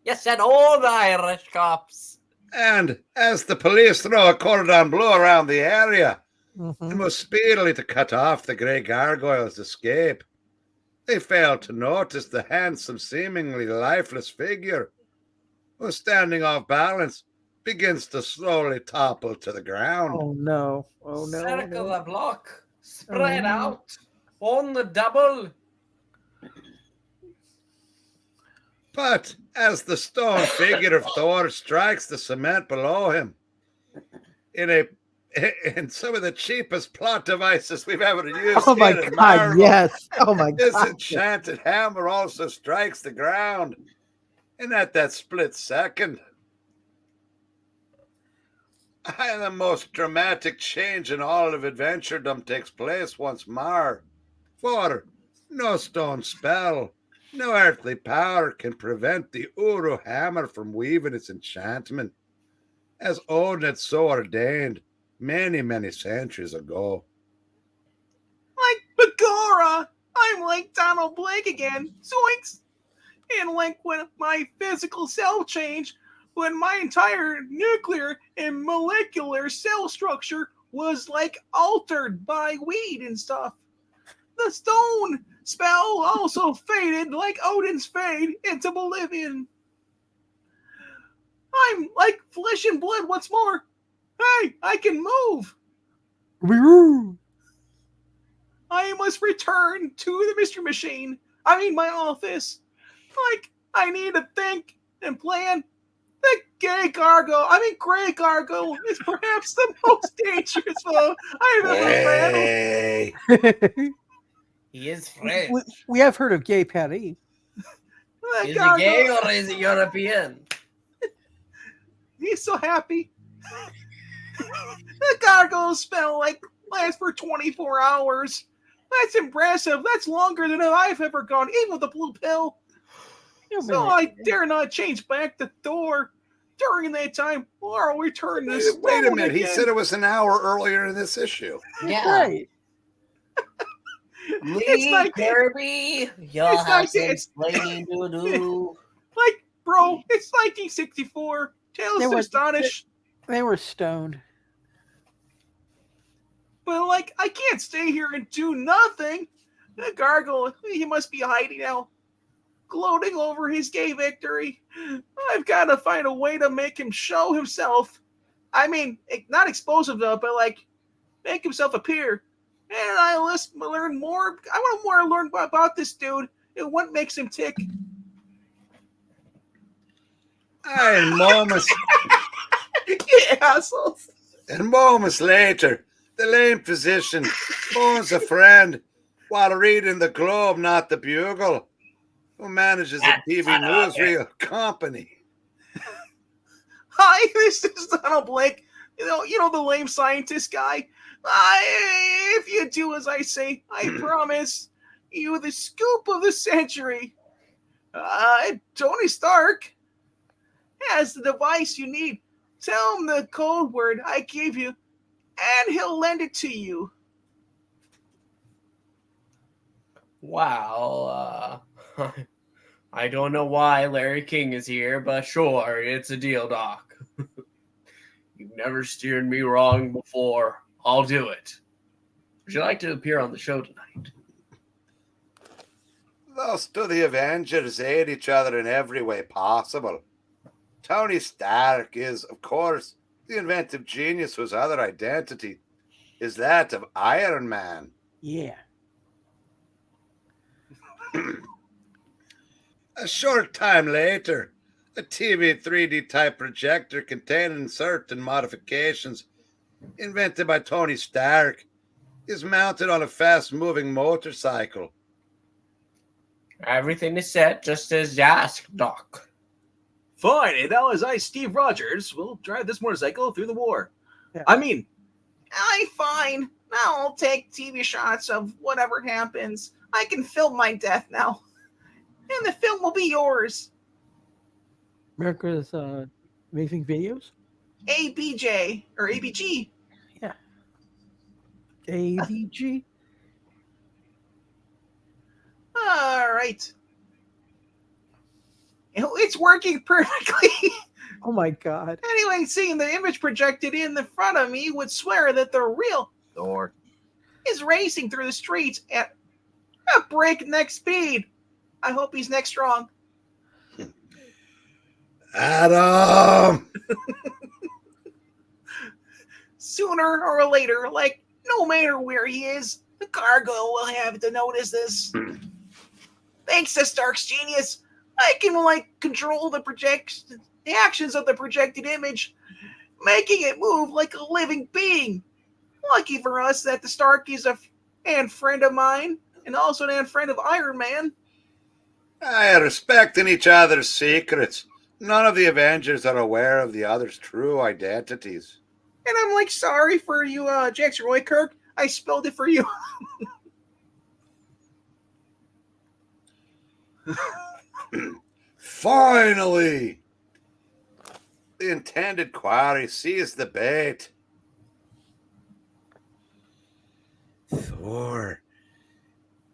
You said all the Irish cops. And as the police throw a cordon bleu around the area, Mm-hmm. and move speedily to cut off the Grey Gargoyle's escape, they fail to notice the handsome, seemingly lifeless figure, who, standing off balance, begins to slowly topple to the ground. Oh no. Oh no. Circle no. the block. Spread Oh, no. out. On the double. But as the stone figure of Thor strikes the cement below him, in a And some of the cheapest plot devices we've ever used. Oh my here at God, Marvel. yes. Oh my This God. enchanted hammer also strikes the ground. And at that split second, the most dramatic change in all of adventuredom takes place once more. For no stone spell, no earthly power can prevent the Uru hammer from weaving its enchantment, as Odin had so ordained many, many centuries ago. Like Bagora! I'm like Donald Blake again. Zoinks! And like when my physical cell changed, when my entire nuclear and molecular cell structure was like altered by weed and stuff. The stone spell also faded like Odin's fade into oblivion. I'm like flesh and blood once more. Hey, I can move. Woo. I must return to the mystery machine. I mean, my office. Like, I need to think and plan. The Grey Gargoyle is perhaps the most dangerous foe I've ever battled. He is French. We have heard of Gay Paris. The Is he gay gargoyle, or is he European? he's so happy. The gargoyle spell like lasts for 24 hours. That's impressive. That's longer than I've ever gone, even with the blue pill. So I dare not change back to Thor during that time, or I'll return to Wait a stone minute. He again. said it was an hour earlier in this issue. Yeah. Right. Me, like- Kirby, you'll it's have like some this. explaining to do. Like, bro, it's 1964. Tales There to was- astonish. They were stoned. But, like, I can't stay here and do nothing. The gargoyle, he must be hiding now, gloating over his gay victory. I've got to find a way to make him show himself. I mean, not expose himself, but, like, make himself appear. And I must learn more. I want more to learn about this dude and what makes him tick. And moments, You assholes. and moments later, the lame physician phones a friend while reading the Globe, not the Bugle, who manages a TV newsreel company. Hi, this is Donald Blake. You know the lame scientist guy. If you do as I say, I promise you the scoop of the century. Tony Stark has the device you need. Tell him the code word I gave you, and he'll lend it to you. Wow. I don't know why Larry King is here, but sure, it's a deal, Doc. You've never steered me wrong before. I'll do it. Would you like to appear on the show tonight? Thus do the Avengers aid each other in every way possible. Tony Stark is, of course, the inventive genius whose other identity is that of Iron Man. Yeah. A short time later, a TV 3D type projector containing certain modifications invented by Tony Stark is mounted on a fast-moving motorcycle. Everything is set just as you asked, Doc. Fine, and now as I, Steve Rogers, will drive this motorcycle through the war. Yeah. I mean, Fine. Now I'll take TV shots of whatever happens. I can film my death now. And the film will be yours. America's Amazing Videos. ABJ or ABG. AVG. All right. It's working perfectly. Oh my God. Anyway, seeing the image projected in the front of me would swear that the real Thor is racing through the streets at a breakneck speed. I hope he's neck strong. Adam! Sooner or later, like no matter where he is, the gargoyle will have to notice this. Thanks to Stark's genius, I can control the actions of the projected image. making it move like a living being. Lucky for us that the Stark is a friend of mine, and also an friend of Iron Man. I respecting each other's secrets. None of the Avengers are aware of the other's true identities. And I'm like, sorry for you, Jackson Roy Kirk. I spelled it for you. Finally! The intended quarry sees the bait. Thor,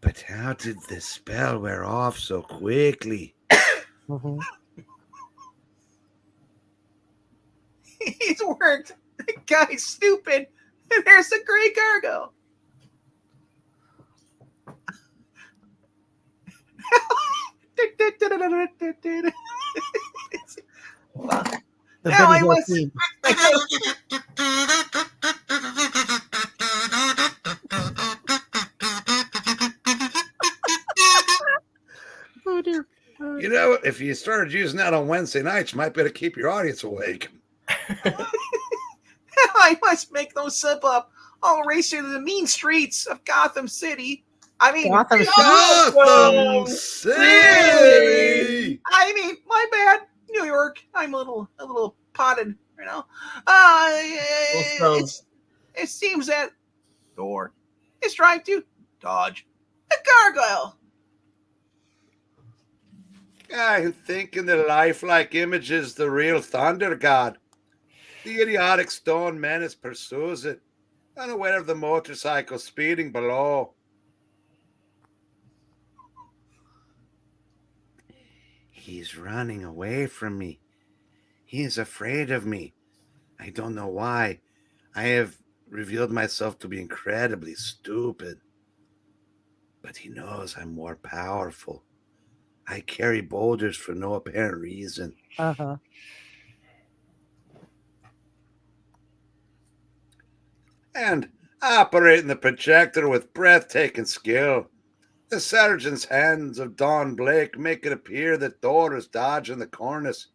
but how did the spell wear off so quickly? Mhm. He's worked. The guy's stupid. And there's the Grey Gargoyle. The Now Benny I Hill must- theme. Oh dear. You know, if you started using that on Wednesday nights, you might be able to keep your audience awake. I must make no slip up. I'll race through the mean streets of Gotham City. I mean, Gotham City? Gotham City! I mean, my bad. New York. I'm a little potted, you know. It seems that Thor is trying to dodge a gargoyle. I'm thinking the lifelike image is the real thunder god. The idiotic stone menace pursues it, unaware of the motorcycle speeding below. He's running away from me. He is afraid of me. I don't know why. I have revealed myself to be incredibly stupid. But he knows I'm more powerful. I carry boulders for no apparent reason. Uh-huh. And operating the projector with breathtaking skill. The sergeant's hands of Don Blake make it appear that Thor is dodging the cornice,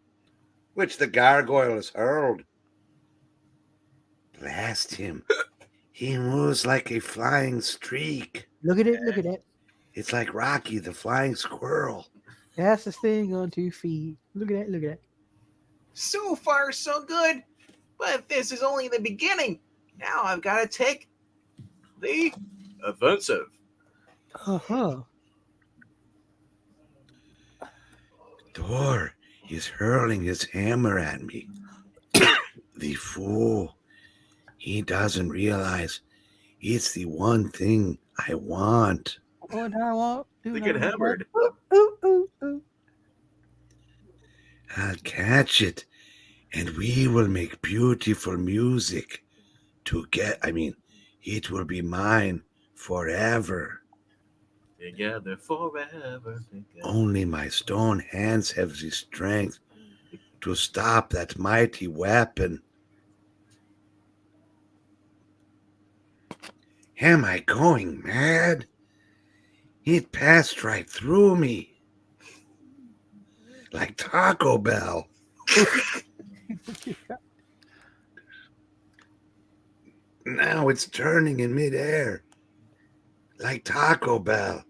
which the gargoyle has hurled. Blast him. He moves like a flying streak. Look at it, look at it. It's like Rocky the flying squirrel. Fastest thing on 2 feet. Look at that, look at that. So far, so good. But this is only the beginning. Now I've got to take the offensive. Uh-huh. Thor is hurling his hammer at me. The fool. He doesn't realize it's the one thing I want. What I want. They get hammered. Ooh, ooh, ooh. I'll catch it, and we will make beautiful music it will be mine forever. Together forever. Together. Only my stone hands have the strength to stop that mighty weapon. Am I going mad? It passed right through me. Like Taco Bell. Now it's turning in midair. Like Taco Bell.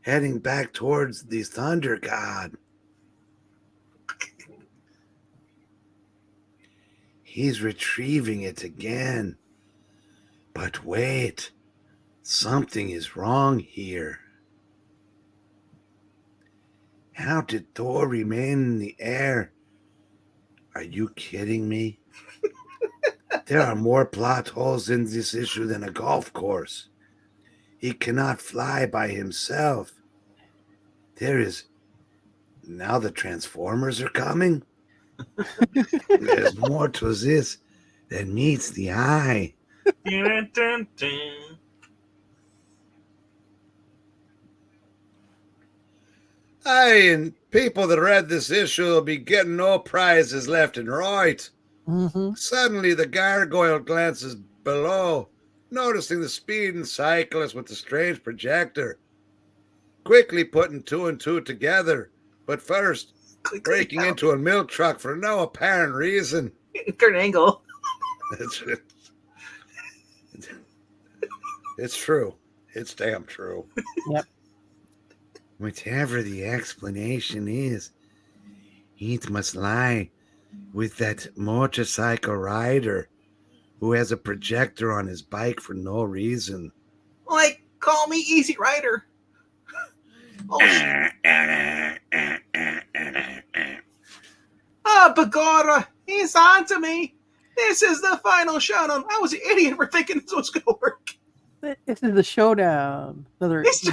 Heading back towards the Thunder God. He's retrieving it again. But wait. Something is wrong here. How did Thor remain in the air? Are you kidding me? There are more plot holes in this issue than a golf course. He cannot fly by himself. Now the Transformers are coming? There's more to this than meets the eye. Dun, dun, dun. And people that read this issue will be getting no prizes left and right. Mm-hmm. Suddenly, the gargoyle glances below, noticing the speeding cyclist with the strange projector. Quickly putting 2 and 2 together, but first breaking into a milk truck for no apparent reason. Kurt Angle. It's true. It's damn true. Yep. Whatever the explanation is, it must lie with that motorcycle rider who has a projector on his bike for no reason. Like, call me Easy Rider. Oh, Bagora, he's on to me. This is the final showdown. I was an idiot for thinking this was going to work. This is the showdown. Another It's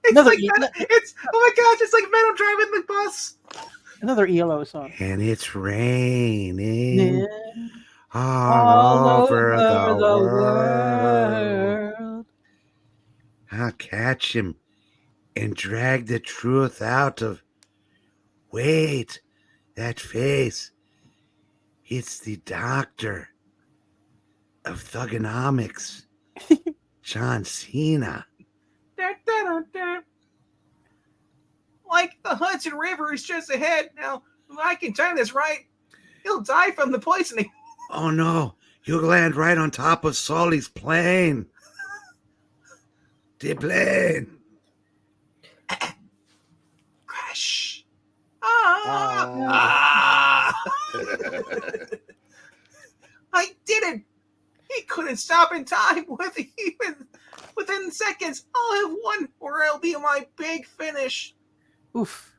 another like Venom, it's oh my gosh, it's like Venom driving the bus. another ELO song. And it's raining Yeah. all over the world. world. I'll catch him and drag the truth out of. Wait, that face. It's the doctor of thugonomics, John Cena. Da, da, da, da. Like the Hudson River is just ahead. Now, if I can time this right, he'll die from the poisoning. Oh no, you'll land right on top of Sully's plane. The plane. Crash. Ah. I did it. He couldn't stop in time. Within seconds, I'll have won, or it'll be my big finish. Oof.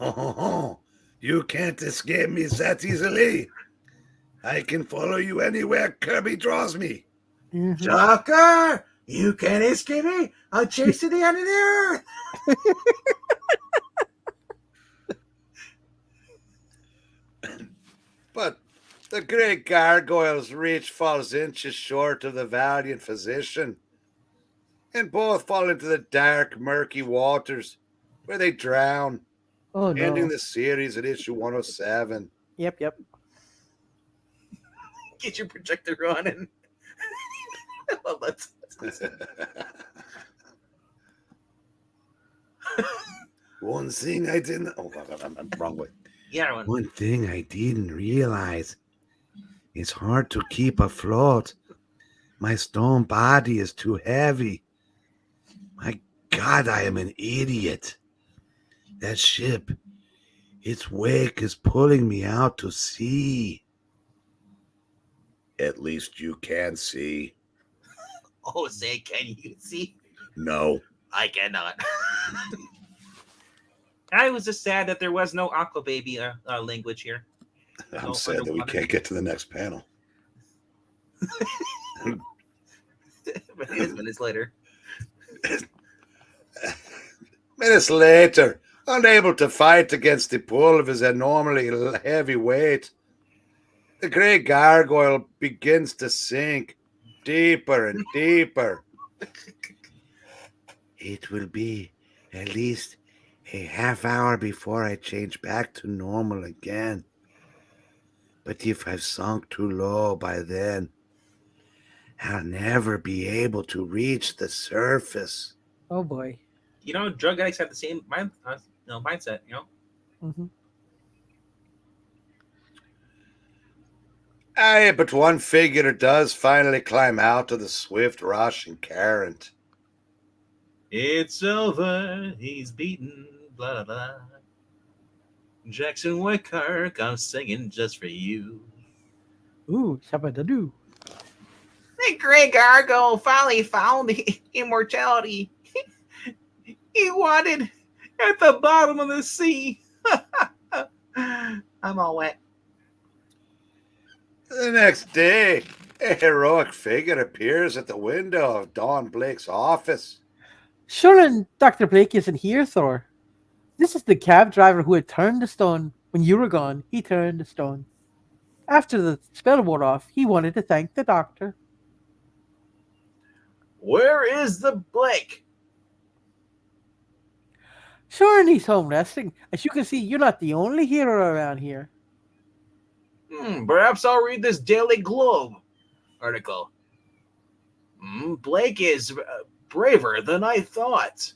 Oh, you can't escape me that easily. I can follow you anywhere Kirby draws me. Mhm. Doctor, you can't escape me. I'll chase to the end of the earth. But the Grey Gargoyle's reach falls inches short of the valiant physician, and both fall into the dark, murky waters where they drown, Oh no. ending the series at issue 107. Yep. Get your projector on and I love that. One thing I didn't. Oh, I'm wrong way. Yeah, One thing I didn't realize. It's hard to keep afloat. My stone body is too heavy. My God, I am an idiot. That ship, its wake is pulling me out to sea. At least you can see. Oh, say, can you see? No. I cannot. I was just sad that there was no Aqua Baby language here. I'm No, sad that we underwater. can't get to the next panel. But it is minutes later. Minutes later, unable to fight against the pull of his abnormally heavy weight, the Grey Gargoyle begins to sink deeper and deeper. It will be at least a half hour before I change back to normal again. But if I've sunk too low by then, I'll never be able to reach the surface. Oh boy. You know, drug addicts have the same mindset, you know? Mm-hmm. Aye, but one figure does finally climb out of the swift rushing current. It's over, he's beaten, blah, blah, blah. Jackson Whitcirk, I'm singing just for you. Ooh, shabba-da-doo. The Grey Gargoyle finally found the immortality he wanted at the bottom of the sea. I'm all wet. The next day, a heroic figure appears at the window of Don Blake's office. Sure, and Dr. Blake isn't here, Thor. This is the cab driver who had turned the stone. When you were gone, he turned the stone. After the spell wore off, he wanted to thank the doctor. Where is the Blake? Sure, and he's home resting. As you can see, you're not the only hero around here. Perhaps I'll read this Daily Globe article. Blake is braver than I thought.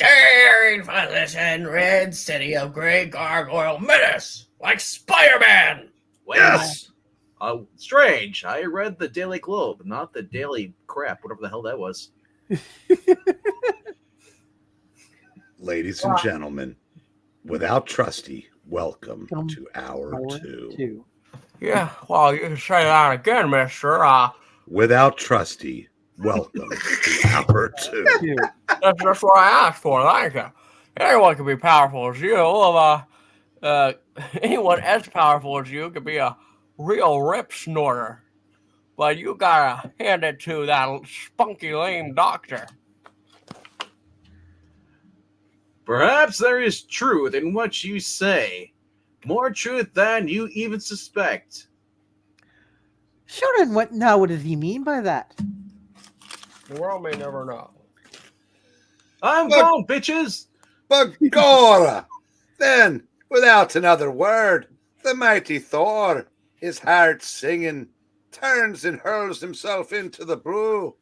Daring for this red city of Grey Gargoyle menace, like Spider-Man. Wait, Yes! strange. I read the Daily Globe, not the Daily Crap, whatever the hell that was. Ladies and gentlemen, without Trusty, welcome Come to Hour 2. Yeah, well, you can say that again, mister. Without Trusty, welcome to Hour 2. That's just what I asked for, thank you. Anyone can be powerful as you. Anyone as powerful as you could be a real rip snorter. But you gotta hand it to that spunky lame doctor. Perhaps there is truth in what you say. More truth than you even suspect. Sure, and what now? What does he mean by that? The world may never know. I'm Look. gone, bitches! Begorra! Then, without another word, the mighty Thor, his heart singing, turns and hurls himself into the brew.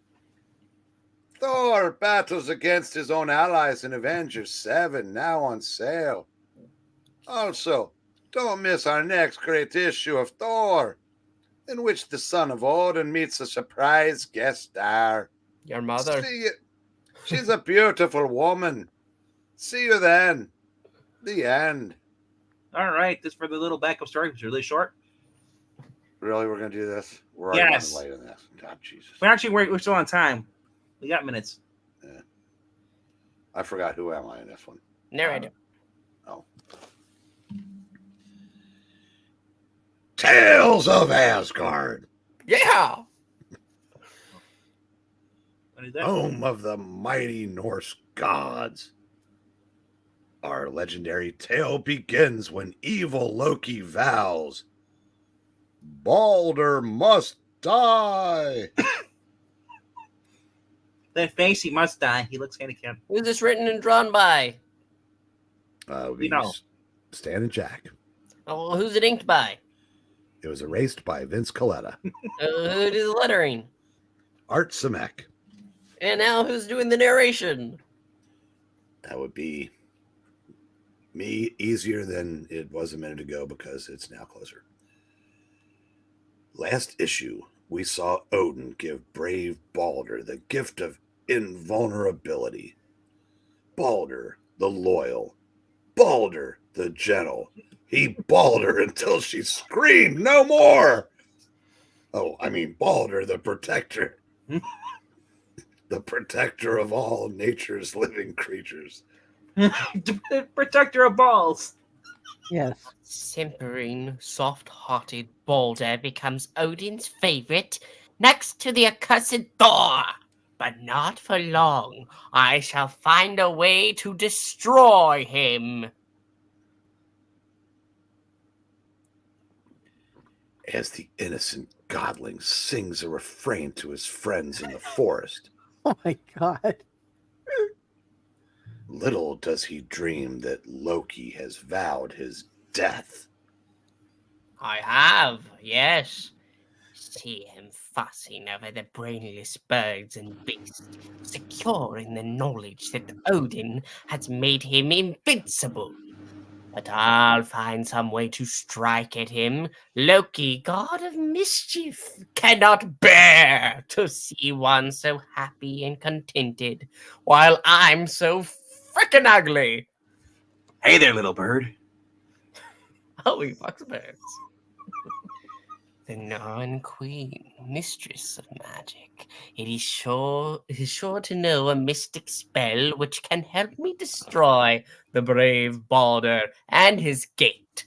Thor battles against his own allies in Avengers 7, now on sale. Also, don't miss our next great issue of Thor, in which the son of Odin meets a surprise guest star. Your mother. See you. She's a beautiful woman. See you then. The end. All right, this for the little backup story. It's really short. Really, we're gonna do this? We're already Yes. running late on this. God, Jesus. We're still on time. We got minutes. I forgot who am I in this one. Narrator. Tales of Asgard, Yeah! What is that? home of the mighty Norse gods. Our legendary tale begins when evil Loki vows Balder must die. That face, he must die. He looks handicapped. Who's this written and drawn by? We know. Stan and Jack. Oh, who's it inked by? It was erased by Vince Colletta. Who did the lettering? Art Simek. And now who's doing the narration? That would be me, easier than it was a minute ago because it's now closer. Last issue, we saw Odin give brave Balder the gift of invulnerability. Balder, the loyal. Balder, the gentle. He balled her until she screamed no more. Oh, I mean Balder, the protector. The protector of all nature's living creatures. Protector of balls. Yes. Simpering, soft-hearted Balder becomes Odin's favorite, next to the accursed Thor. But not for long. I shall find a way to destroy him. As the innocent godling sings a refrain to his friends in the forest, Oh my God. little does he dream that Loki has vowed his death. I have, yes. See him fussing over the brainless birds and beasts, secure in the knowledge that Odin has made him invincible. But I'll find some way to strike at him. Loki, god of mischief, cannot bear to see one so happy and contented, while I'm so frickin' ugly. Hey there, little bird. Oh, he fucks birds. The Norn Queen, mistress of magic. It is sure to know a mystic spell which can help me destroy the brave Balder and his gate.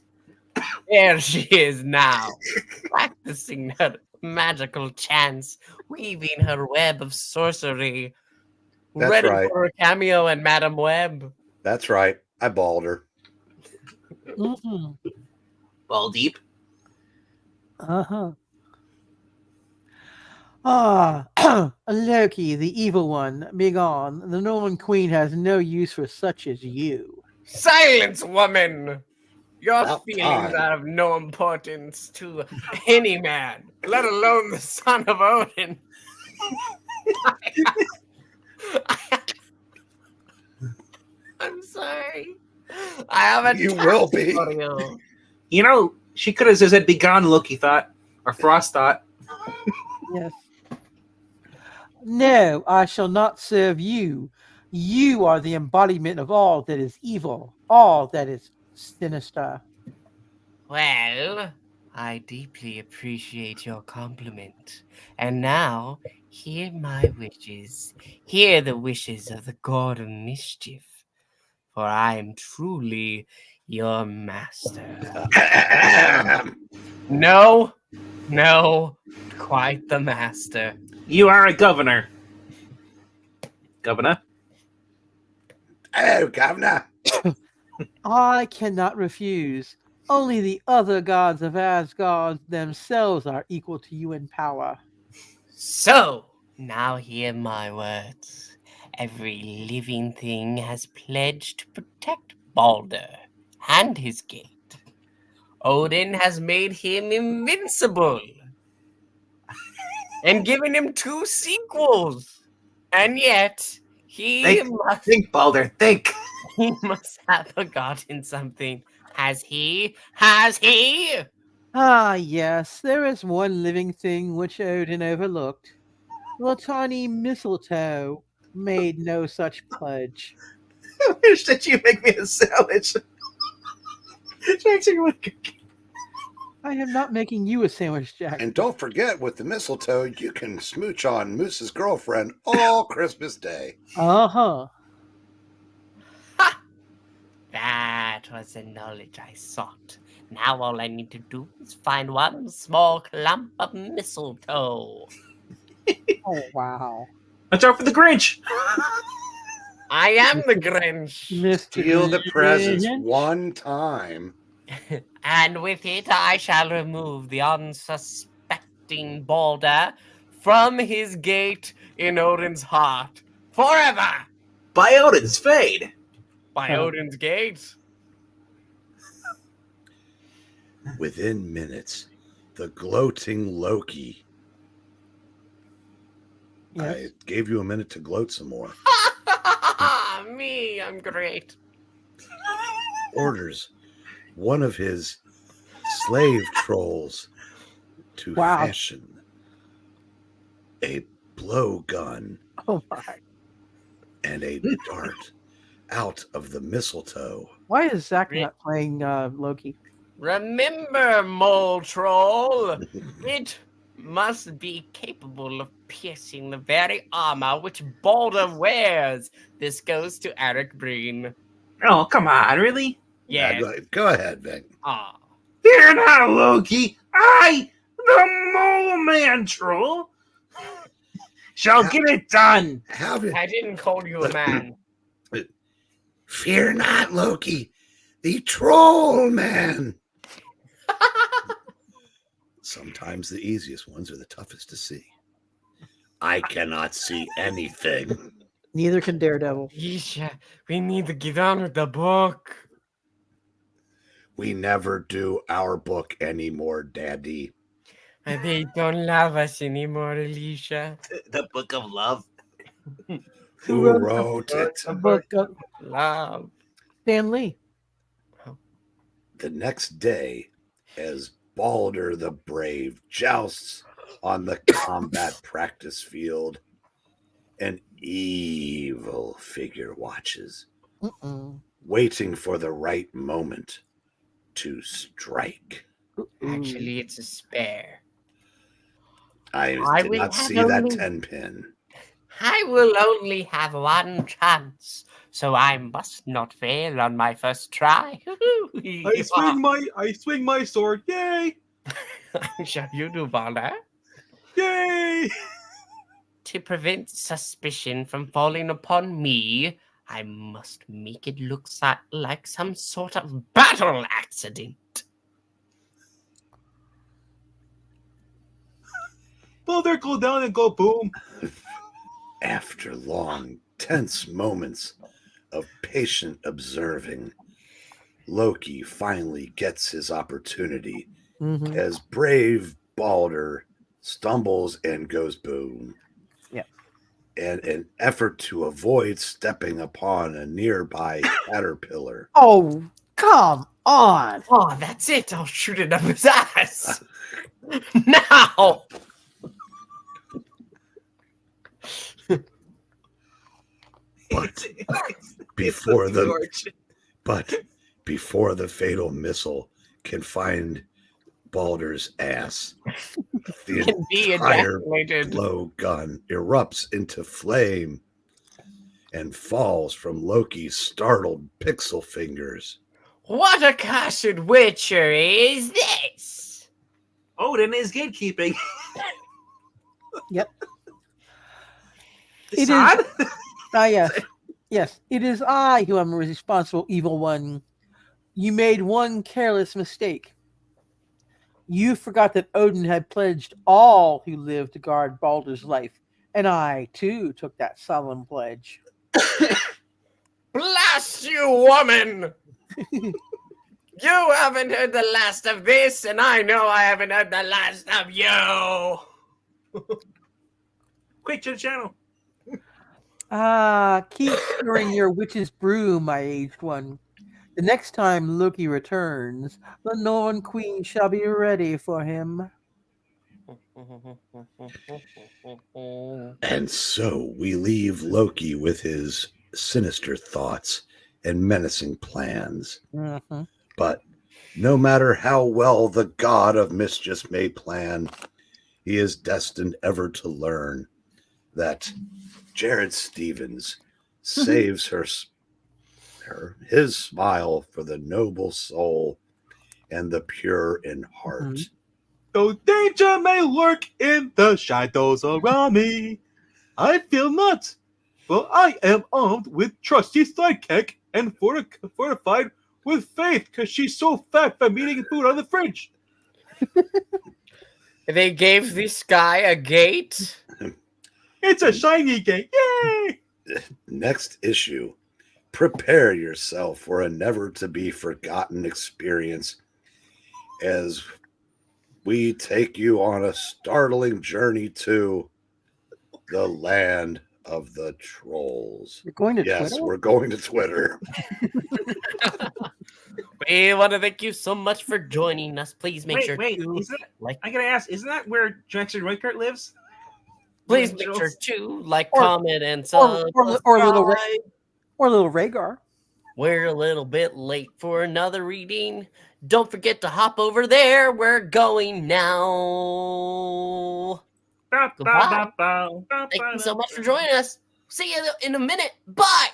There she is now, practicing her magical chants, weaving her web of sorcery. That's ready right. for a cameo in Madam Web. That's right. I balled her. Mhm. Ball deep. Uh-huh. Loki, the evil one, begone. The Norman Queen has no use for such as you. Silence, woman! Your About feelings time. are of no importance to any man, let alone the son of Odin. I'm sorry. I have a You will task be. for you. You know, she could have just said, "Be gone," Loki thought, or Frost thought. Yes. No, I shall not serve you. You are the embodiment of all that is evil, all that is sinister. Well, I deeply appreciate your compliment. And now, hear my wishes. Hear the wishes of the God of Mischief. For I am truly your master. No, no, quite the master. You are a governor. Governor? Oh, Governor. I cannot refuse. Only the other gods of Asgard themselves are equal to you in power. So, now hear my words. Every living thing has pledged to protect Balder and his gate. Odin has made him invincible and given him 2 sequels. And yet, he Think, Balder, think. must have forgotten something. Has he? Has he? Ah, yes, there is one living thing which Odin overlooked. The tiny mistletoe made no such pledge. I wish that you make me a sandwich. Jack's really good. I am not making you a sandwich, Jack. And don't forget, with the mistletoe, you can smooch on Moose's girlfriend all Christmas Day. Uh-huh. That was the knowledge I sought. Now all I need to do is find one small clump of mistletoe. Oh, wow. Watch out for the Grinch. I am the Grinch. Mr. Steal the presents Grinch. one time. And with it I shall remove the unsuspecting Balder from his gate in Odin's heart. Forever! By Odin's fade. By Huh. Odin's gate. Within minutes, the gloating Loki. Yes. I gave you a minute to gloat some more. Me, I'm great. Orders one of his slave trolls to Wow. fashion a blowgun Oh, my. and a dart out of the mistletoe. Why is Zach Re- not playing Loki? Remember, mole troll, it must be capable of piercing the very armor which Balder wears. This goes to Eric Breen. Oh, come on, really? Yes. Go ahead, Vic. Ah. Fear not, Loki. I, the Mole Man Troll, shall get it done. How did I didn't call you a man. fear not, Loki, the troll man. Sometimes the easiest ones are the toughest to see. I cannot see anything. Neither can Daredevil. Yesha, we need to get on with the book. We never do our book anymore, Daddy. They don't love us anymore, Alicia. The Book of Love. Who wrote it? A book of Love. Stan Lee. The next day, as Balder the Brave jousts on the combat practice field, an evil figure watches, Mm-mm. waiting for the right moment to strike. Actually, it's a spare. I I did will not have see that only- 10-pin. I will only have one chance, so I must not fail on my first try. I swing my sword. Yay! I'm sure you do, Balder. Yay! To prevent suspicion from falling upon me, I must make it look like some sort of battle accident. Boulder, go down and go boom. After long, tense moments of patient observing, Loki finally gets his opportunity Mhm. as brave Balder stumbles and goes boom. Yep. in an effort to avoid stepping upon a nearby caterpillar. Oh, come on. Oh, that's it. I'll shoot it up his ass. Now. But before the fatal missile can find Baldur's ass, the Can be entire ejaculated. blowgun erupts into flame and falls from Loki's startled pixel fingers. What accursed witchery is this? Odin is gatekeeping. Yep. It is. Assad? Yes. Yes. It is I who am the responsible evil one. You made one careless mistake. You forgot that Odin had pledged all who lived to guard Baldur's life, and I, too, took that solemn pledge. Blast you, woman! You haven't heard the last of this, and I know I haven't heard the last of you. Quick to the channel. Keep stirring your witch's brew, my aged one. The next time Loki returns, the Northern Queen shall be ready for him. And so we leave Loki with his sinister thoughts and menacing plans. Mhm. But no matter how well the god of mischief may plan, he is destined ever to learn that Jared Stevens saves his smile for the noble soul and the pure in heart. Though danger may lurk in the shadows around me, I fear not, for I am armed with trusty sidekick and fortified with faith, because she's so fat from eating food on the fridge. They gave this guy a gate? It's a shiny gate. Yay! Next issue, prepare yourself for a never-to-be-forgotten experience as we take you on a startling journey to the land of the trolls. You're going to Yes, Twitter? we're going to Twitter. We want to thank you so much for joining us. Please make sure to like. I gotta ask, isn't that where Jackson Roykart lives? Please make sure to like, Or- comment, and or little subscribe. Or little Rhaegar. We're a little bit late for another reading. Don't forget to hop over there. We're going now. Goodbye. Thank you so much for joining us. See you in a minute. Bye.